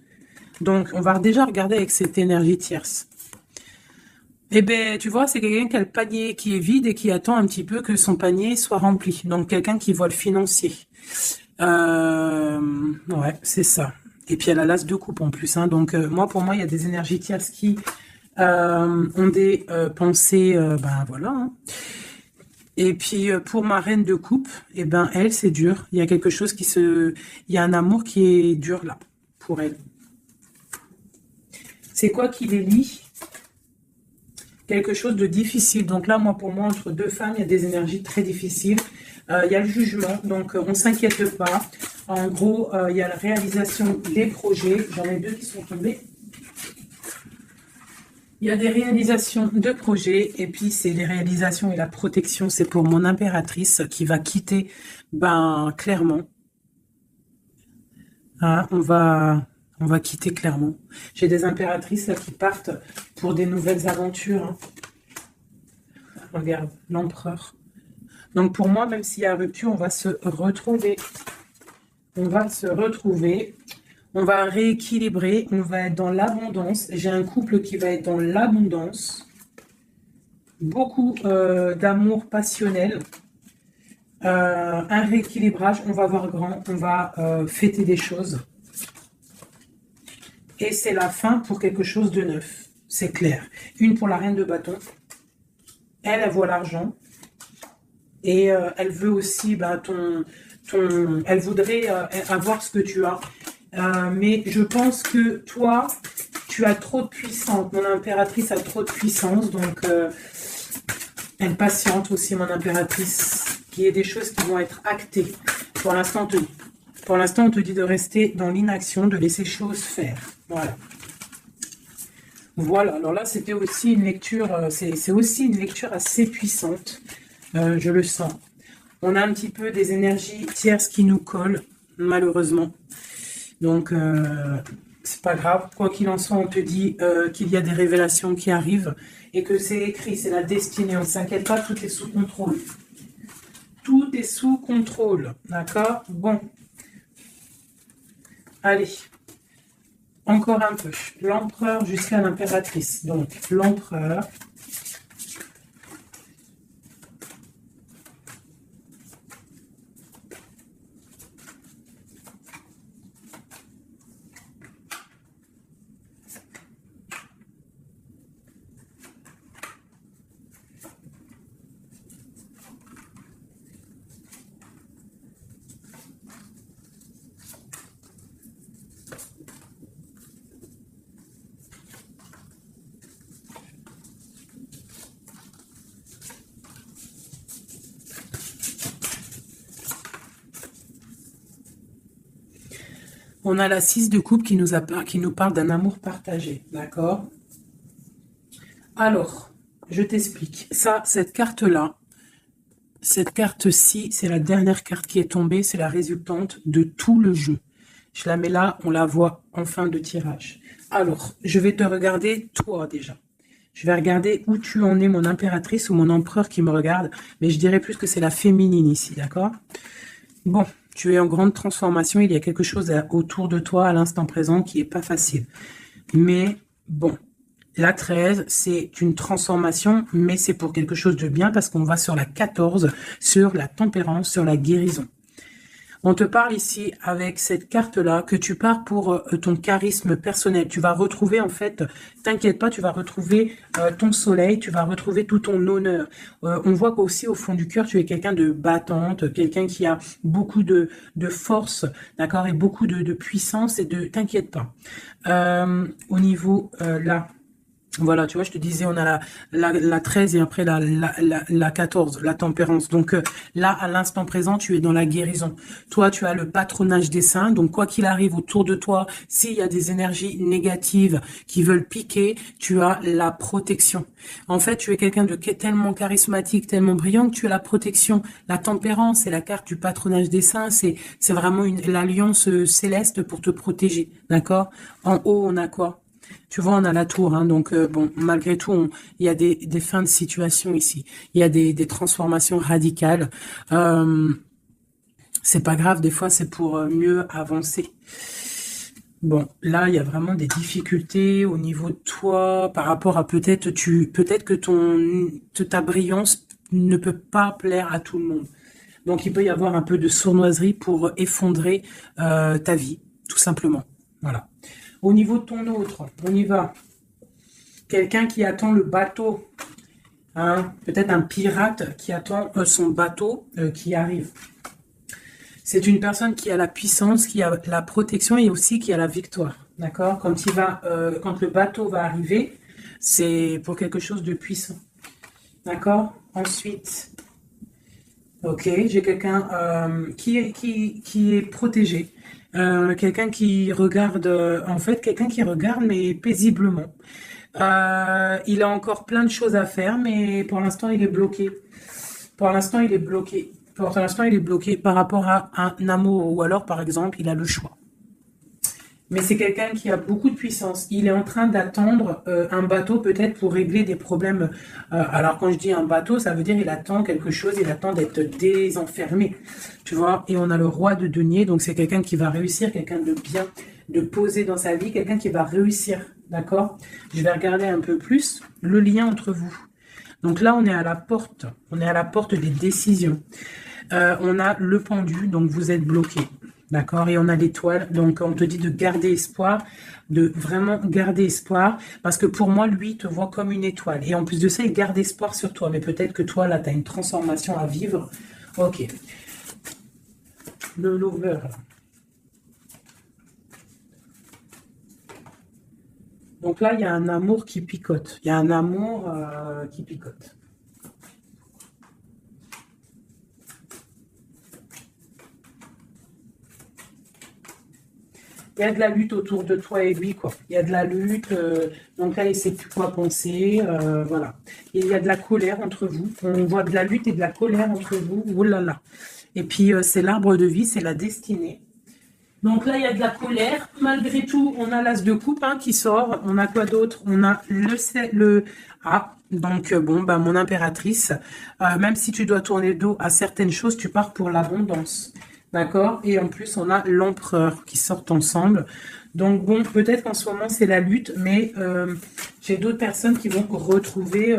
Donc on va déjà regarder avec cette énergie tierce. Eh bien, tu vois, c'est quelqu'un qui a le panier qui est vide et qui attend un petit peu que son panier soit rempli. Donc quelqu'un qui voit le financier. Ouais, c'est ça. Et puis elle a l'as de coupe en plus. Hein. Donc pour moi, il y a des énergies tierces qui ont des pensées, ben voilà. Hein. Et puis pour ma reine de coupe, eh ben elle, c'est dur. Il y a quelque chose il y a un amour qui est dur là pour elle. C'est quoi qui les lie? Quelque chose de difficile. Donc là, pour moi, entre deux femmes, il y a des énergies très difficiles. Il y a le jugement, donc on ne s'inquiète pas. En gros, il y a la réalisation des projets. J'en ai deux qui sont tombés. Il y a des réalisations de projets, et puis c'est les réalisations et la protection. C'est pour mon impératrice qui va quitter, ben clairement. Hein, on va quitter clairement. J'ai des impératrices là, qui partent pour des nouvelles aventures. Hein. Regarde, l'empereur. Donc pour moi, même s'il y a rupture, on va se retrouver. On va se retrouver. On va rééquilibrer. On va être dans l'abondance. J'ai un couple qui va être dans l'abondance. Beaucoup d'amour passionnel. Un rééquilibrage. On va voir grand. On va fêter des choses. Et c'est la fin pour quelque chose de neuf. C'est clair. Une pour la reine de bâton. Elle voit l'argent. Et elle veut aussi elle voudrait avoir ce que tu as. Mais je pense que toi, tu as trop de puissance. Mon impératrice a trop de puissance. Donc, elle patiente aussi, mon impératrice. Qu'il y ait des choses qui vont être actées. Pour l'instant, on te dit de rester dans l'inaction, de laisser choses faire. Voilà. Voilà. Alors là, c'était aussi une lecture, c'est aussi une lecture assez puissante. Je le sens. On a un petit peu des énergies tierces qui nous collent, malheureusement. Donc, c'est pas grave. Quoi qu'il en soit, on te dit qu'il y a des révélations qui arrivent et que c'est écrit, c'est la destinée. On ne s'inquiète pas, tout est sous contrôle. Tout est sous contrôle. D'accord? Bon. Allez. Encore un peu. L'empereur jusqu'à l'impératrice. Donc, l'empereur. On a la 6 de coupe qui nous parle d'un amour partagé, d'accord? Alors, je t'explique. Ça, cette carte-là, cette carte-ci, c'est la dernière carte qui est tombée, c'est la résultante de tout le jeu. Je la mets là, on la voit en fin de tirage. Alors, je vais te regarder toi déjà. Je vais regarder où tu en es, mon impératrice ou mon empereur qui me regarde, mais je dirais plus que c'est la féminine ici, d'accord? Bon, tu es en grande transformation, il y a quelque chose autour de toi à l'instant présent qui est pas facile. Mais bon, la 13, c'est une transformation, mais c'est pour quelque chose de bien parce qu'on va sur la 14, sur la tempérance, sur la guérison. On te parle ici avec cette carte-là que tu pars pour ton charisme personnel. Tu vas retrouver, en fait, t'inquiète pas, tu vas retrouver ton soleil, tu vas retrouver tout ton honneur. On voit qu'aussi au fond du cœur, tu es quelqu'un de battante, quelqu'un qui a beaucoup de force, d'accord, et beaucoup de puissance et de... T'inquiète pas. Au niveau, là... Voilà, tu vois, je te disais, on a la 13 et après la 14, la tempérance. Donc là, à l'instant présent, tu es dans la guérison. Toi, tu as le patronage des saints. Donc, quoi qu'il arrive autour de toi, s'il y a des énergies négatives qui veulent piquer, tu as la protection. En fait, tu es quelqu'un de tellement charismatique, tellement brillant que tu as la protection. La tempérance, c'est la carte du patronage des saints. C'est vraiment l'alliance céleste pour te protéger. D'accord? En haut, on a quoi? Tu vois, on a la tour, hein, donc bon, malgré tout, il y a des fins de situation ici. Il y a des transformations radicales. C'est pas grave, des fois, c'est pour mieux avancer. Bon, là, il y a vraiment des difficultés au niveau de toi, par rapport à peut-être que ta brillance ne peut pas plaire à tout le monde. Donc, il peut y avoir un peu de sournoiserie pour effondrer ta vie, tout simplement. Voilà. Au niveau de ton autre, on y va. Quelqu'un qui attend le bateau. Hein, peut-être un pirate qui attend son bateau qui arrive. C'est une personne qui a la puissance, qui a la protection et aussi qui a la victoire. D'accord? Quand le bateau va arriver, c'est pour quelque chose de puissant. D'accord? Ensuite, ok, j'ai quelqu'un qui est protégé. Quelqu'un qui regarde, quelqu'un qui regarde, mais paisiblement. Il a encore plein de choses à faire, mais pour l'instant, il est bloqué. Pour l'instant, il est bloqué. Pour l'instant, il est bloqué par rapport à un amour, ou alors, par exemple, il a le choix. Mais c'est quelqu'un qui a beaucoup de puissance. Il est en train d'attendre un bateau peut-être pour régler des problèmes. Alors quand je dis un bateau, ça veut dire il attend quelque chose, il attend d'être désenfermé. Tu vois, et on a le roi de denier, donc c'est quelqu'un qui va réussir, quelqu'un de bien, de posé dans sa vie, quelqu'un qui va réussir. D'accord? Je vais regarder un peu plus le lien entre vous. Donc là, on est à la porte. On est à la porte des décisions. On a le pendu, donc vous êtes bloqué. D'accord? Et on a l'étoile, donc on te dit de garder espoir, de vraiment garder espoir, parce que pour moi, lui, il te voit comme une étoile. Et en plus de ça, il garde espoir sur toi. Mais peut-être que toi, là, tu as une transformation à vivre. Ok. Le lover. Donc là, il y a un amour qui picote. Il y a un amour qui picote. Il y a de la lutte autour de toi et lui, quoi. Il y a de la lutte, donc là, il ne sait plus quoi penser, voilà. Et il y a de la colère entre vous. On voit de la lutte et de la colère entre vous. Oh là là. Et puis, c'est l'arbre de vie, c'est la destinée. Donc là, il y a de la colère. Malgré tout, on a l'as de coupe hein, qui sort. On a quoi d'autre? On a donc bon, bah, mon impératrice. Même si tu dois tourner le dos à certaines choses, tu pars pour l'abondance. D'accord? Et en plus, on a l'empereur qui sortent ensemble. Donc bon, peut-être qu'en ce moment, c'est la lutte, mais j'ai d'autres personnes qui vont retrouver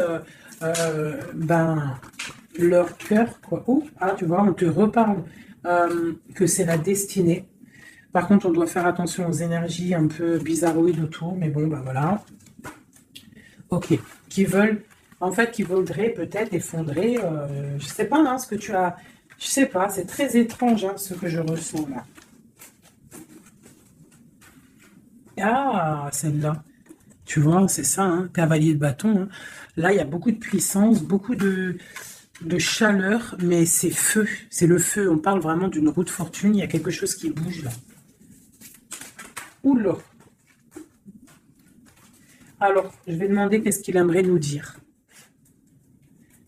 leur cœur, quoi. Oh, tu vois, on te reparle que c'est la destinée. Par contre, on doit faire attention aux énergies un peu bizarroïdes autour, mais bon, bah voilà. Ok, qui voudraient peut-être effondrer, je sais pas, hein, ce que tu as... Je sais pas, c'est très étrange hein, ce que je ressens là. Ah, celle-là. Tu vois, c'est ça, hein, cavalier de bâton. Hein. Là, il y a beaucoup de puissance, beaucoup de chaleur, mais c'est feu. C'est le feu. On parle vraiment d'une roue de fortune. Il y a quelque chose qui bouge là. Oula. Alors, je vais demander qu'est-ce qu'il aimerait nous dire.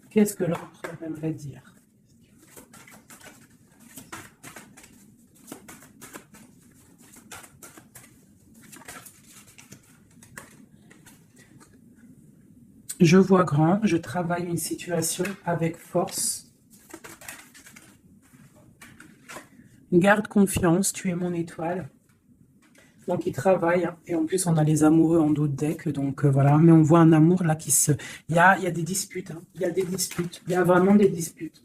Qu'est-ce que l'empereur aimerait dire? Je vois grand, je travaille une situation avec force. Garde confiance, tu es mon étoile. Donc, il travaille, hein. Et en plus, on a les amoureux en dos de deck. Donc, voilà. Mais on voit un amour là qui se... il y a des disputes, hein. Il y a des disputes. Il y a vraiment des disputes.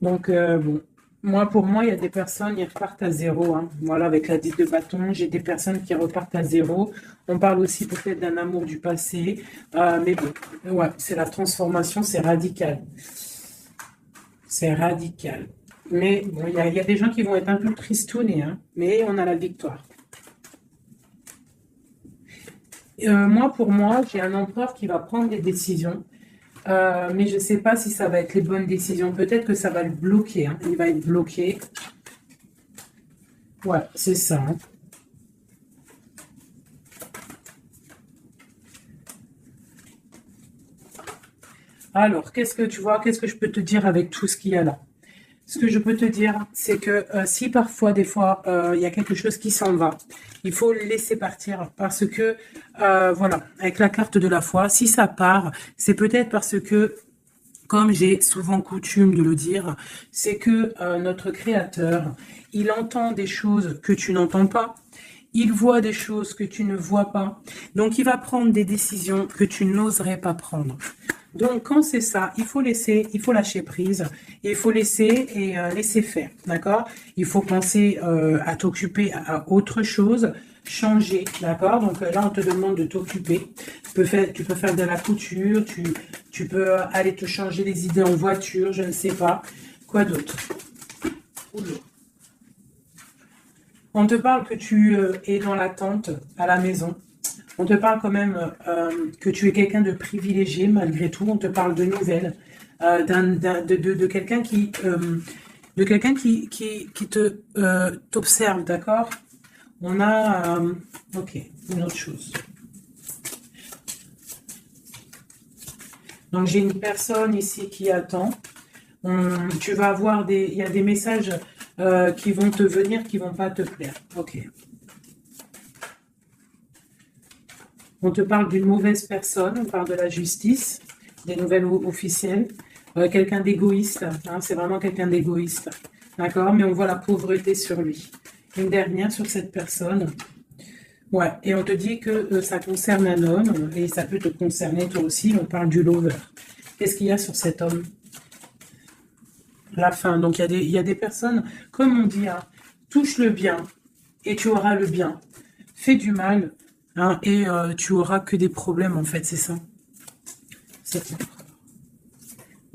Donc, bon. Moi, pour moi, il y a des personnes, ils repartent à zéro, hein. Voilà, avec la 10 de bâton, j'ai des personnes qui repartent à zéro. On parle aussi peut-être d'un amour du passé. Mais bon, ouais, c'est la transformation, c'est radical. C'est radical. Mais bon, il y a des gens qui vont être un peu tristounés, hein, mais on a la victoire. Moi, pour moi, j'ai un empereur qui va prendre des décisions, mais je ne sais pas si ça va être les bonnes décisions. Peut-être que ça va le bloquer, hein. Il va être bloqué. Ouais, c'est ça, hein. Alors, qu'est-ce que tu vois, qu'est-ce que je peux te dire avec tout ce qu'il y a là? Ce que je peux te dire, c'est que si parfois, des fois, il y a quelque chose qui s'en va, il faut le laisser partir parce que, voilà, avec la carte de la foi, si ça part, c'est peut-être parce que, comme j'ai souvent coutume de le dire, c'est que notre Créateur, il entend des choses que tu n'entends pas. Il voit des choses que tu ne vois pas. Donc, il va prendre des décisions que tu n'oserais pas prendre. Donc, quand c'est ça, il faut laisser, il faut lâcher prise, il faut laisser et laisser faire, d'accord? Il faut penser à t'occuper à autre chose, changer, d'accord? Donc là, on te demande de t'occuper. Tu peux faire de la couture, tu peux aller te changer les idées en voiture, je ne sais pas. Quoi d'autre? Oula. On te parle que tu es dans l'attente à la maison. On te parle quand même que tu es quelqu'un de privilégié malgré tout. On te parle de nouvelles, de quelqu'un qui te t'observe, d'accord? On a ok, une autre chose. Donc j'ai une personne ici qui attend. Tu vas avoir il y a des messages qui vont te venir, qui vont pas te plaire. Ok. On te parle d'une mauvaise personne, on parle de la justice, des nouvelles officielles, quelqu'un d'égoïste, hein, c'est vraiment quelqu'un d'égoïste, d'accord? Mais on voit la pauvreté sur lui. Une dernière sur cette personne. Ouais, et on te dit que ça concerne un homme, et ça peut te concerner toi aussi, on parle du lover. Qu'est-ce qu'il y a sur cet homme? La fin. Donc il y a des personnes, comme on dit, hein, touche le bien, et tu auras le bien. Fais du mal, hein, et tu auras que des problèmes, en fait, c'est ça. C'est ça.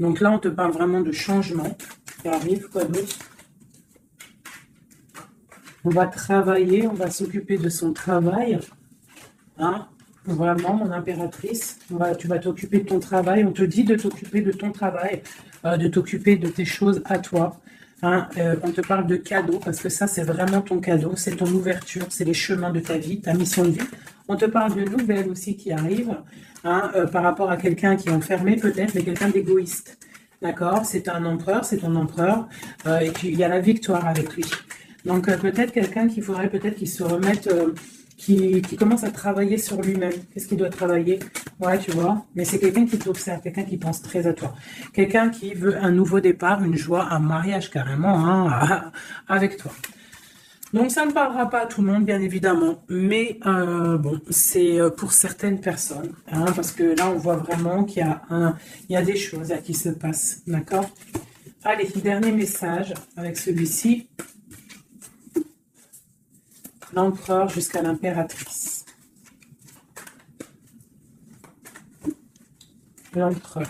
Donc là, on te parle vraiment de changement qui arrive, quoi d'autre? On va travailler, on va s'occuper de son travail, hein. Vraiment, mon impératrice, tu vas t'occuper de ton travail. On te dit de t'occuper de ton travail, de t'occuper de tes choses à toi, hein. On te parle de cadeau parce que ça, c'est vraiment ton cadeau, c'est ton ouverture, c'est les chemins de ta vie, ta mission de vie. On te parle de nouvelles aussi qui arrivent, hein, par rapport à quelqu'un qui est enfermé peut-être, mais quelqu'un d'égoïste. D'accord? C'est un empereur, c'est ton empereur, et puis il y a la victoire avec lui. Donc peut-être quelqu'un qu'il faudrait peut-être qu'il se remette, qui commence à travailler sur lui-même. Qu'est-ce qu'il doit travailler? Ouais, tu vois. Mais c'est quelqu'un qui t'observe, quelqu'un qui pense très à toi. Quelqu'un qui veut un nouveau départ, une joie, un mariage carrément, hein, avec toi. Donc ça ne parlera pas à tout le monde, bien évidemment, mais bon, c'est pour certaines personnes, hein, parce que là, on voit vraiment il y a des choses qui se passent, d'accord? Allez, dernier message avec celui-ci. L'empereur jusqu'à l'impératrice. L'empereur.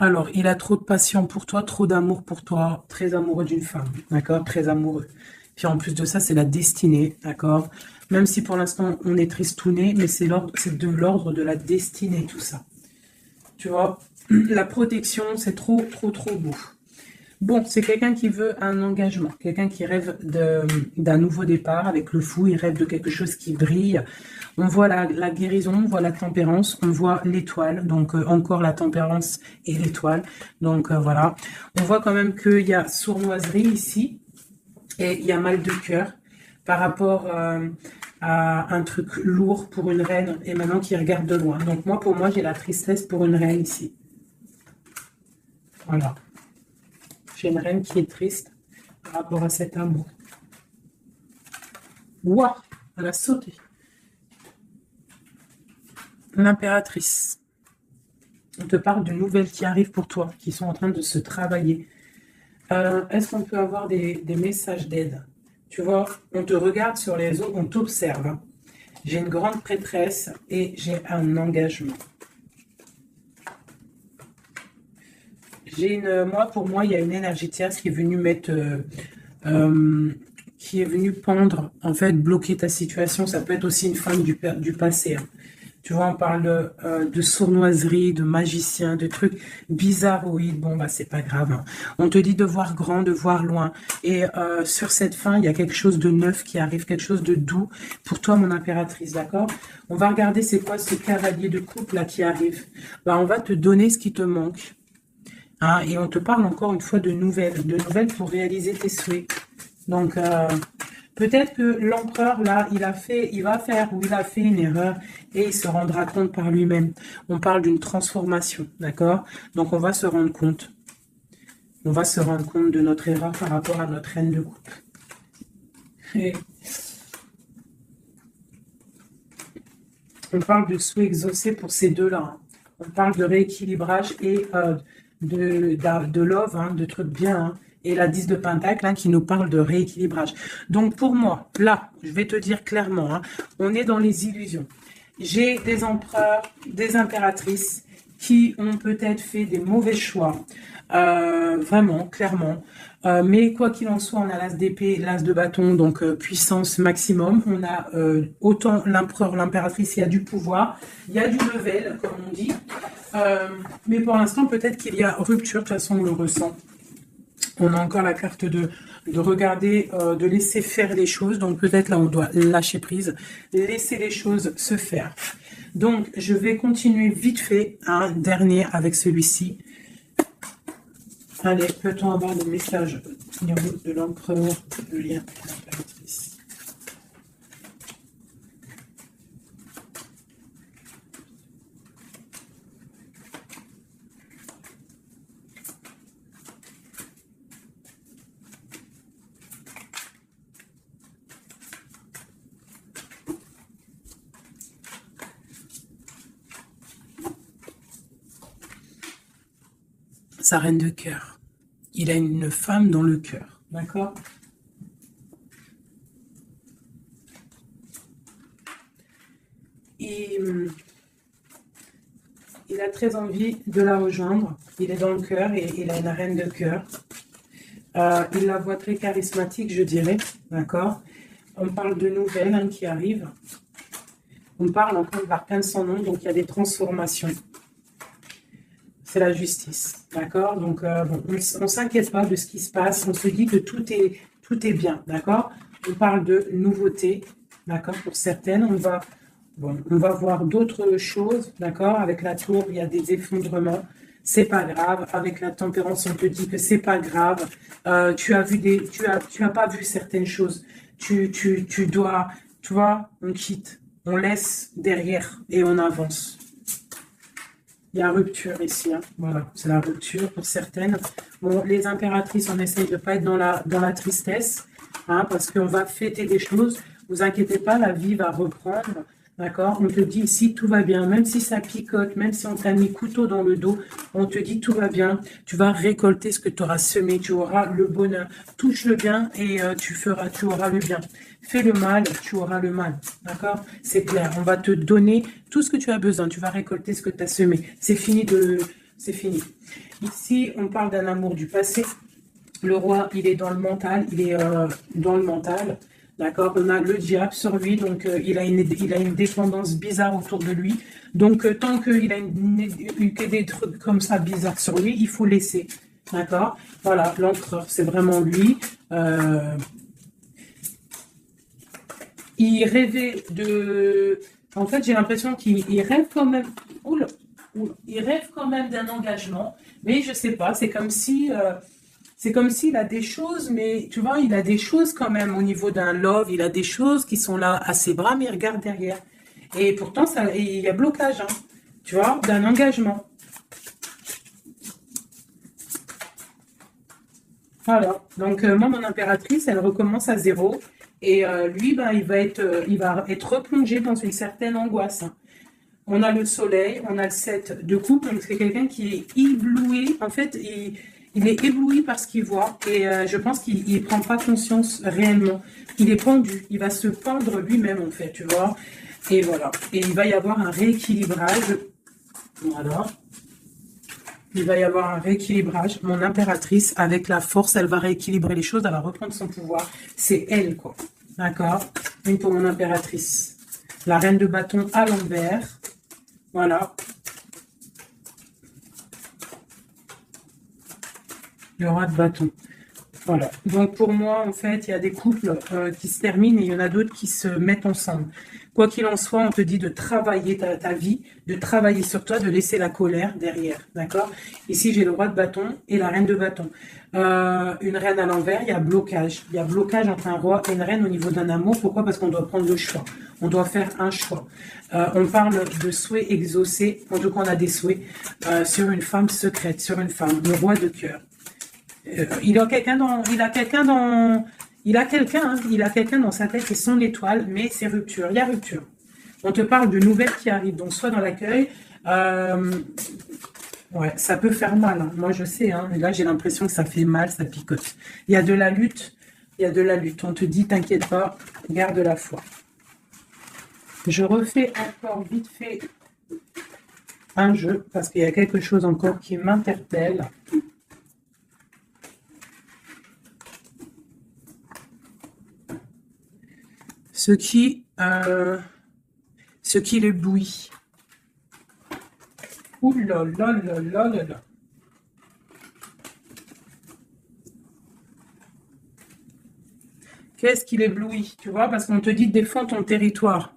Alors, il a trop de passion pour toi, trop d'amour pour toi, très amoureux d'une femme, d'accord? Très amoureux. Puis en plus de ça, c'est la destinée, d'accord? Même si pour l'instant, on est tristouné, mais c'est de l'ordre de la destinée, tout ça. Tu vois? La protection, c'est trop, trop, trop beau. Bon, c'est quelqu'un qui veut un engagement, quelqu'un qui rêve d'un nouveau départ avec le fou, il rêve de quelque chose qui brille. On voit la guérison, on voit la tempérance, on voit l'étoile, donc encore la tempérance et l'étoile. Donc voilà, on voit quand même qu'il y a sournoiserie ici et il y a mal de cœur par rapport à un truc lourd pour une reine et maintenant qui regarde de loin. Donc moi, pour moi, j'ai la tristesse pour une reine ici. Voilà. J'ai une reine qui est triste par rapport à cet amour. Waouh, elle a sauté. L'impératrice. On te parle de nouvelles qui arrivent pour toi, qui sont en train de se travailler. Est-ce qu'on peut avoir des messages d'aide? Tu vois, on te regarde sur les réseaux, on t'observe. Hein. J'ai une grande prêtresse et j'ai un engagement. Pour moi, il y a une énergie tierce qui est venue mettre, qui est venue pendre, en fait, bloquer ta situation. Ça peut être aussi une femme du passé. Hein. Tu vois, on parle de sournoiserie, de magicien, de trucs bizarroïdes. Bon, bah, c'est pas grave. Hein. On te dit de voir grand, de voir loin. Et sur cette fin, il y a quelque chose de neuf qui arrive, quelque chose de doux pour toi, mon impératrice, d'accord? On va regarder c'est quoi ce cavalier de coupe là qui arrive. Bah, on va te donner ce qui te manque. Hein, et on te parle encore une fois de nouvelles pour réaliser tes souhaits. Donc, peut-être que l'empereur, là, il a fait une erreur et il se rendra compte par lui-même. On parle d'une transformation, d'accord? Donc, on va se rendre compte. On va se rendre compte de notre erreur par rapport à notre reine de coupe. Et on parle de souhaits exaucés pour ces deux-là. Hein. On parle de rééquilibrage et de love, hein, de trucs bien, hein, et la 10 de Pentacle hein, qui nous parle de rééquilibrage. Donc pour moi, là, je vais te dire clairement, hein, on est dans les illusions. J'ai des empereurs, des impératrices qui ont peut-être fait des mauvais choix, vraiment, clairement. Mais quoi qu'il en soit, on a l'as d'épée, l'as de bâton, donc puissance maximum. On a autant l'empereur, l'impératrice, il y a du pouvoir, il y a du level, comme on dit. Mais pour l'instant, peut-être qu'il y a rupture, de toute façon, on le ressent. On a encore la carte de regarder, de laisser faire les choses. Donc peut-être là, on doit lâcher prise, laisser les choses se faire. Donc, je vais continuer vite fait, un dernier avec celui-ci. Allez, peut-on avoir le message au niveau de l'empereur, le lien avec l'impératrice? Sa reine de cœur. Il a une femme dans le cœur, d'accord? Il a très envie de la rejoindre. Il est dans le cœur et il a une reine de cœur. Il la voit très charismatique, je dirais, d'accord? On parle de nouvelles hein, qui arrivent. On parle encore de l'arcane sans nom, donc il y a des transformations. C'est la justice, d'accord? Donc, bon, on ne s'inquiète pas de ce qui se passe, on se dit que tout est bien, d'accord? On parle de nouveautés, d'accord? Pour certaines, on va voir d'autres choses, d'accord? Avec la tour, il y a des effondrements, c'est pas grave. Avec la tempérance, on te dit que c'est pas grave. Tu as pas vu certaines choses. Tu dois, tu vois, on quitte, on laisse derrière et on avance. Il y a rupture ici, hein. Voilà, c'est la rupture pour certaines. Bon, les impératrices, on essaye de ne pas être dans la tristesse, hein, parce qu'on va fêter des choses. Vous inquiétez pas, la vie va reprendre, d'accord? On te dit ici, tout va bien, même si ça picote, même si on t'a mis couteau dans le dos, on te dit tout va bien. Tu vas récolter ce que tu auras semé, tu auras le bonheur. Touche le bien et tu auras le bien. Fais le mal, tu auras le mal, d'accord? C'est clair, on va te donner tout ce que tu as besoin. Tu vas récolter ce que tu as semé. C'est fini c'est fini. Ici, on parle d'un amour du passé. Le roi, il est dans le mental, il est dans le mental. D'accord, on a le diable sur lui, donc il a une dépendance bizarre autour de lui. Donc, tant qu'il a que des trucs comme ça bizarres sur lui, il faut laisser. D'accord, voilà, l'empereur, c'est vraiment lui. Il rêvait de... En fait, j'ai l'impression qu'il rêve quand même... Oula, il rêve quand même d'un engagement, mais je sais pas, c'est comme si... c'est comme s'il a des choses, mais tu vois, il a des choses quand même au niveau d'un love, il a des choses qui sont là à ses bras, mais il regarde derrière. Et pourtant, ça, il y a blocage, hein, tu vois, d'un engagement. Voilà. Donc, moi, mon impératrice, elle recommence à zéro. Et lui, ben, il va être replongé dans une certaine angoisse, hein. On a le soleil, on a le 7 de coupe, donc c'est quelqu'un qui est ébloui. En fait, il est ébloui par ce qu'il voit et je pense qu'il ne prend pas conscience réellement. Il est pendu, il va se pendre lui-même en fait, tu vois. Et voilà. Et il va y avoir un rééquilibrage. Voilà. Il va y avoir un rééquilibrage. Mon impératrice, avec la force, elle va rééquilibrer les choses, elle va reprendre son pouvoir. C'est elle, quoi. D'accord? Une pour mon impératrice. La reine de bâton à l'envers. Voilà. Le roi de bâton. Voilà. Donc pour moi, en fait, il y a des couples qui se terminent et il y en a d'autres qui se mettent ensemble. Quoi qu'il en soit, on te dit de travailler ta vie, de travailler sur toi, de laisser la colère derrière. D'accord? Ici, j'ai le roi de bâton et la reine de bâton. Une reine à l'envers, il y a blocage. Il y a blocage entre un roi et une reine au niveau d'un amour. Pourquoi? Parce qu'on doit prendre le choix. On doit faire un choix. On parle de souhaits exaucés. En tout cas, on a des souhaits sur une femme secrète, sur une femme, le roi de cœur. Il a quelqu'un dans sa tête et son étoile, mais c'est rupture. Il y a rupture. On te parle de nouvelles qui arrivent, donc soit dans l'accueil. Ouais, ça peut faire mal, hein. Moi, je sais, hein. Et là, j'ai l'impression que ça fait mal, ça picote. Il y a de la lutte. Il y a de la lutte. On te dit, t'inquiète pas, garde la foi. Je refais encore vite fait un jeu parce qu'il y a quelque chose encore qui m'interpelle. Ce qui l'éblouit. Ouh là là là là là là. Qu'est-ce qui l'éblouit? Tu vois, parce qu'on te dit défends ton territoire.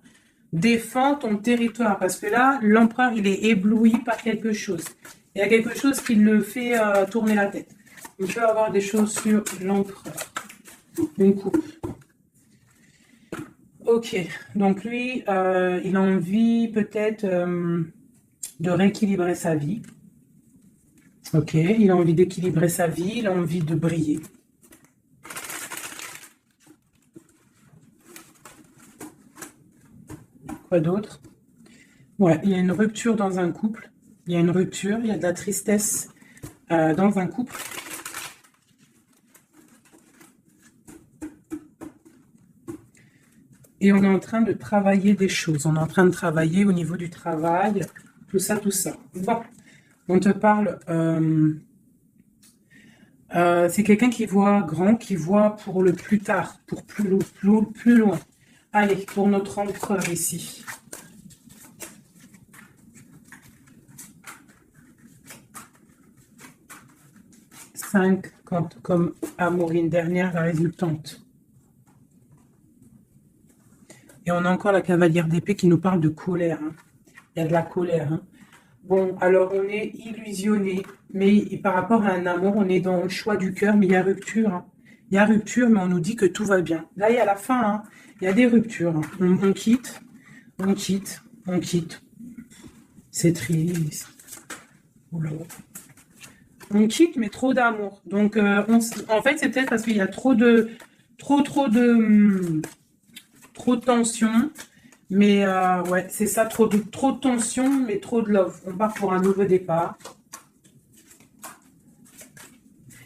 Défends ton territoire. Parce que là, l'empereur, il est ébloui par quelque chose. Il y a quelque chose qui le fait tourner la tête. Il peut avoir des choses sur l'empereur. Une coupe. Ok, donc lui, il a envie peut-être de rééquilibrer sa vie. Ok, il a envie d'équilibrer sa vie, il a envie de briller. Quoi d'autre? Ouais, il y a une rupture dans un couple. Il y a une rupture, il y a de la tristesse dans un couple. Et on est en train de travailler des choses. On est en train de travailler au niveau du travail, tout ça, tout ça. Bon, on te parle... c'est quelqu'un qui voit grand, qui voit pour le plus tard, pour plus loin. Allez, pour notre empereur ici. Cinq comme Amorine, dernière, la résultante. Et on a encore la cavalière d'épée qui nous parle de colère, hein. Il y a de la colère, hein. Bon, alors on est illusionné, mais par rapport à un amour, on est dans le choix du cœur, mais il y a rupture, hein. Il y a rupture, mais on nous dit que tout va bien. Là, il y a la fin, hein. Il y a des ruptures, hein. On quitte, on quitte, on quitte. C'est triste. Oula. On quitte, mais trop d'amour. Donc, en fait, c'est peut-être parce qu'il y a trop de tension. Mais ouais, c'est ça, trop de tension, mais trop de love. On part pour un nouveau départ.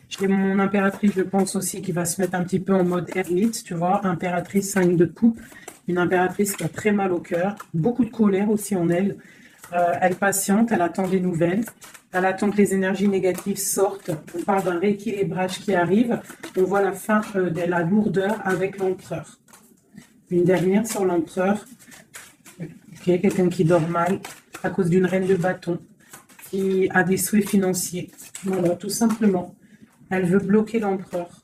J'ai mon impératrice, je pense aussi, qui va se mettre un petit peu en mode ermite, tu vois. Impératrice 5 de coupe. Une impératrice qui a très mal au cœur. Beaucoup de colère aussi en elle. Elle patiente, elle attend des nouvelles. Elle attend que les énergies négatives sortent. On parle d'un rééquilibrage qui arrive. On voit la fin de la lourdeur avec l'empereur. Une dernière sur l'empereur. Okay, quelqu'un qui dort mal à cause d'une reine de bâton, qui a des souhaits financiers. Voilà, tout simplement. Elle veut bloquer l'empereur.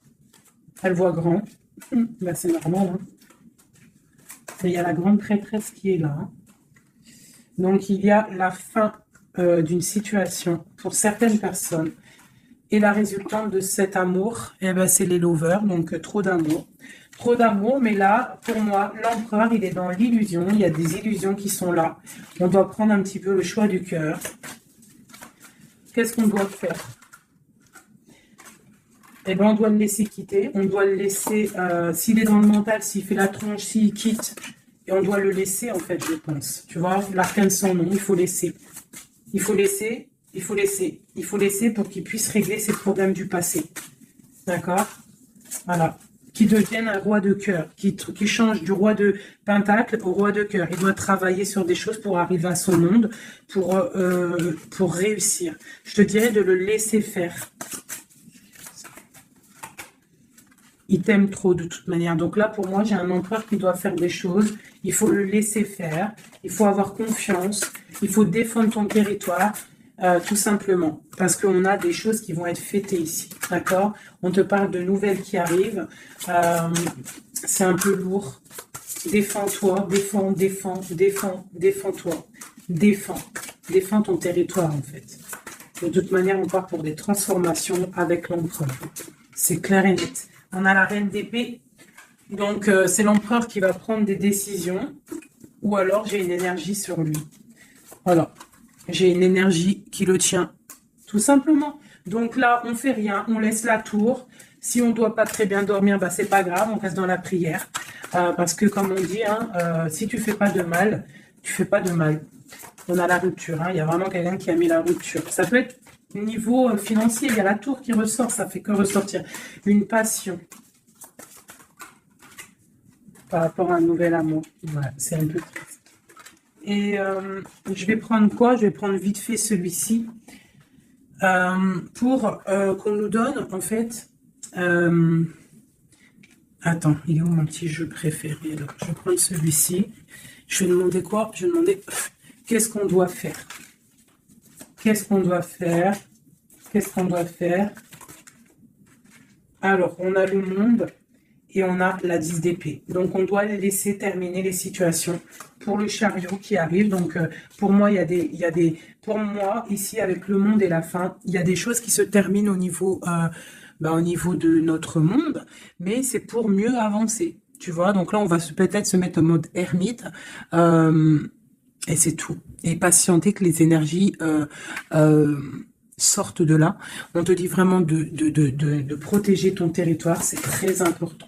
Elle voit grand. Bah, c'est normal. Hein. Et il y a la grande prêtresse qui est là. Hein. Donc, il y a la fin d'une situation pour certaines personnes. Et la résultante de cet amour, eh ben, c'est les lovers, donc trop d'amour. Trop d'amour, mais là, pour moi, l'empereur, il est dans l'illusion. Il y a des illusions qui sont là. On doit prendre un petit peu le choix du cœur. Qu'est-ce qu'on doit faire? Eh bien, on doit le laisser quitter. On doit le laisser, s'il est dans le mental, s'il fait la tronche, s'il quitte. Et on doit le laisser, en fait, je pense. Tu vois, l'arcane sans nom, il faut laisser. Il faut laisser, il faut laisser. Il faut laisser pour qu'il puisse régler ses problèmes du passé. D'accord? Voilà. Qui devienne un roi de cœur, qui change du roi de pentacle au roi de cœur. Il doit travailler sur des choses pour arriver à son monde, pour réussir. Je te dirais de le laisser faire. Il t'aime trop de toute manière. Donc là, pour moi, j'ai un empereur qui doit faire des choses. Il faut le laisser faire. Il faut avoir confiance. Il faut défendre ton territoire. Tout simplement, parce qu'on a des choses qui vont être fêtées ici, d'accord? On te parle de nouvelles qui arrivent, c'est un peu lourd. Défends-toi, défends-toi, défends ton territoire en fait. De toute manière, on part pour des transformations avec l'empereur, c'est clair et net. On a la reine d'épée, donc c'est l'empereur qui va prendre des décisions, ou alors j'ai une énergie sur lui, voilà. J'ai une énergie qui le tient, tout simplement. Donc là, on fait rien, on laisse la tour. Si on ne doit pas très bien dormir, bah, c'est pas grave, on reste dans la prière. Parce que comme on dit, hein, si tu fais pas de mal, tu fais pas de mal. On a la rupture, hein, il y a vraiment quelqu'un qui a mis la rupture. Ça peut être niveau financier, il y a la tour qui ressort, ça fait que ressortir. Une passion par rapport à un nouvel amour. Voilà, c'est un peu triste. Et je vais prendre quoi? Je vais prendre vite fait celui-ci pour qu'on nous donne en fait. Attends, il est où mon petit jeu préféré? Alors, je vais prendre celui-ci. Je vais demander quoi? Je vais demander qu'est-ce qu'on doit faire? Qu'est-ce qu'on doit faire? Qu'est-ce qu'on doit faire? Alors, on a le monde. Et on a la 10 d'épée. Donc, on doit laisser terminer les situations pour le chariot qui arrive. Donc, pour moi, pour moi, ici, avec le monde et la fin, il y a des choses qui se terminent au niveau de notre monde, mais c'est pour mieux avancer. Tu vois, donc là, on va peut-être se mettre en mode ermite, et c'est tout. Et patienter que les énergies sortent de là. On te dit vraiment de protéger ton territoire, c'est très important.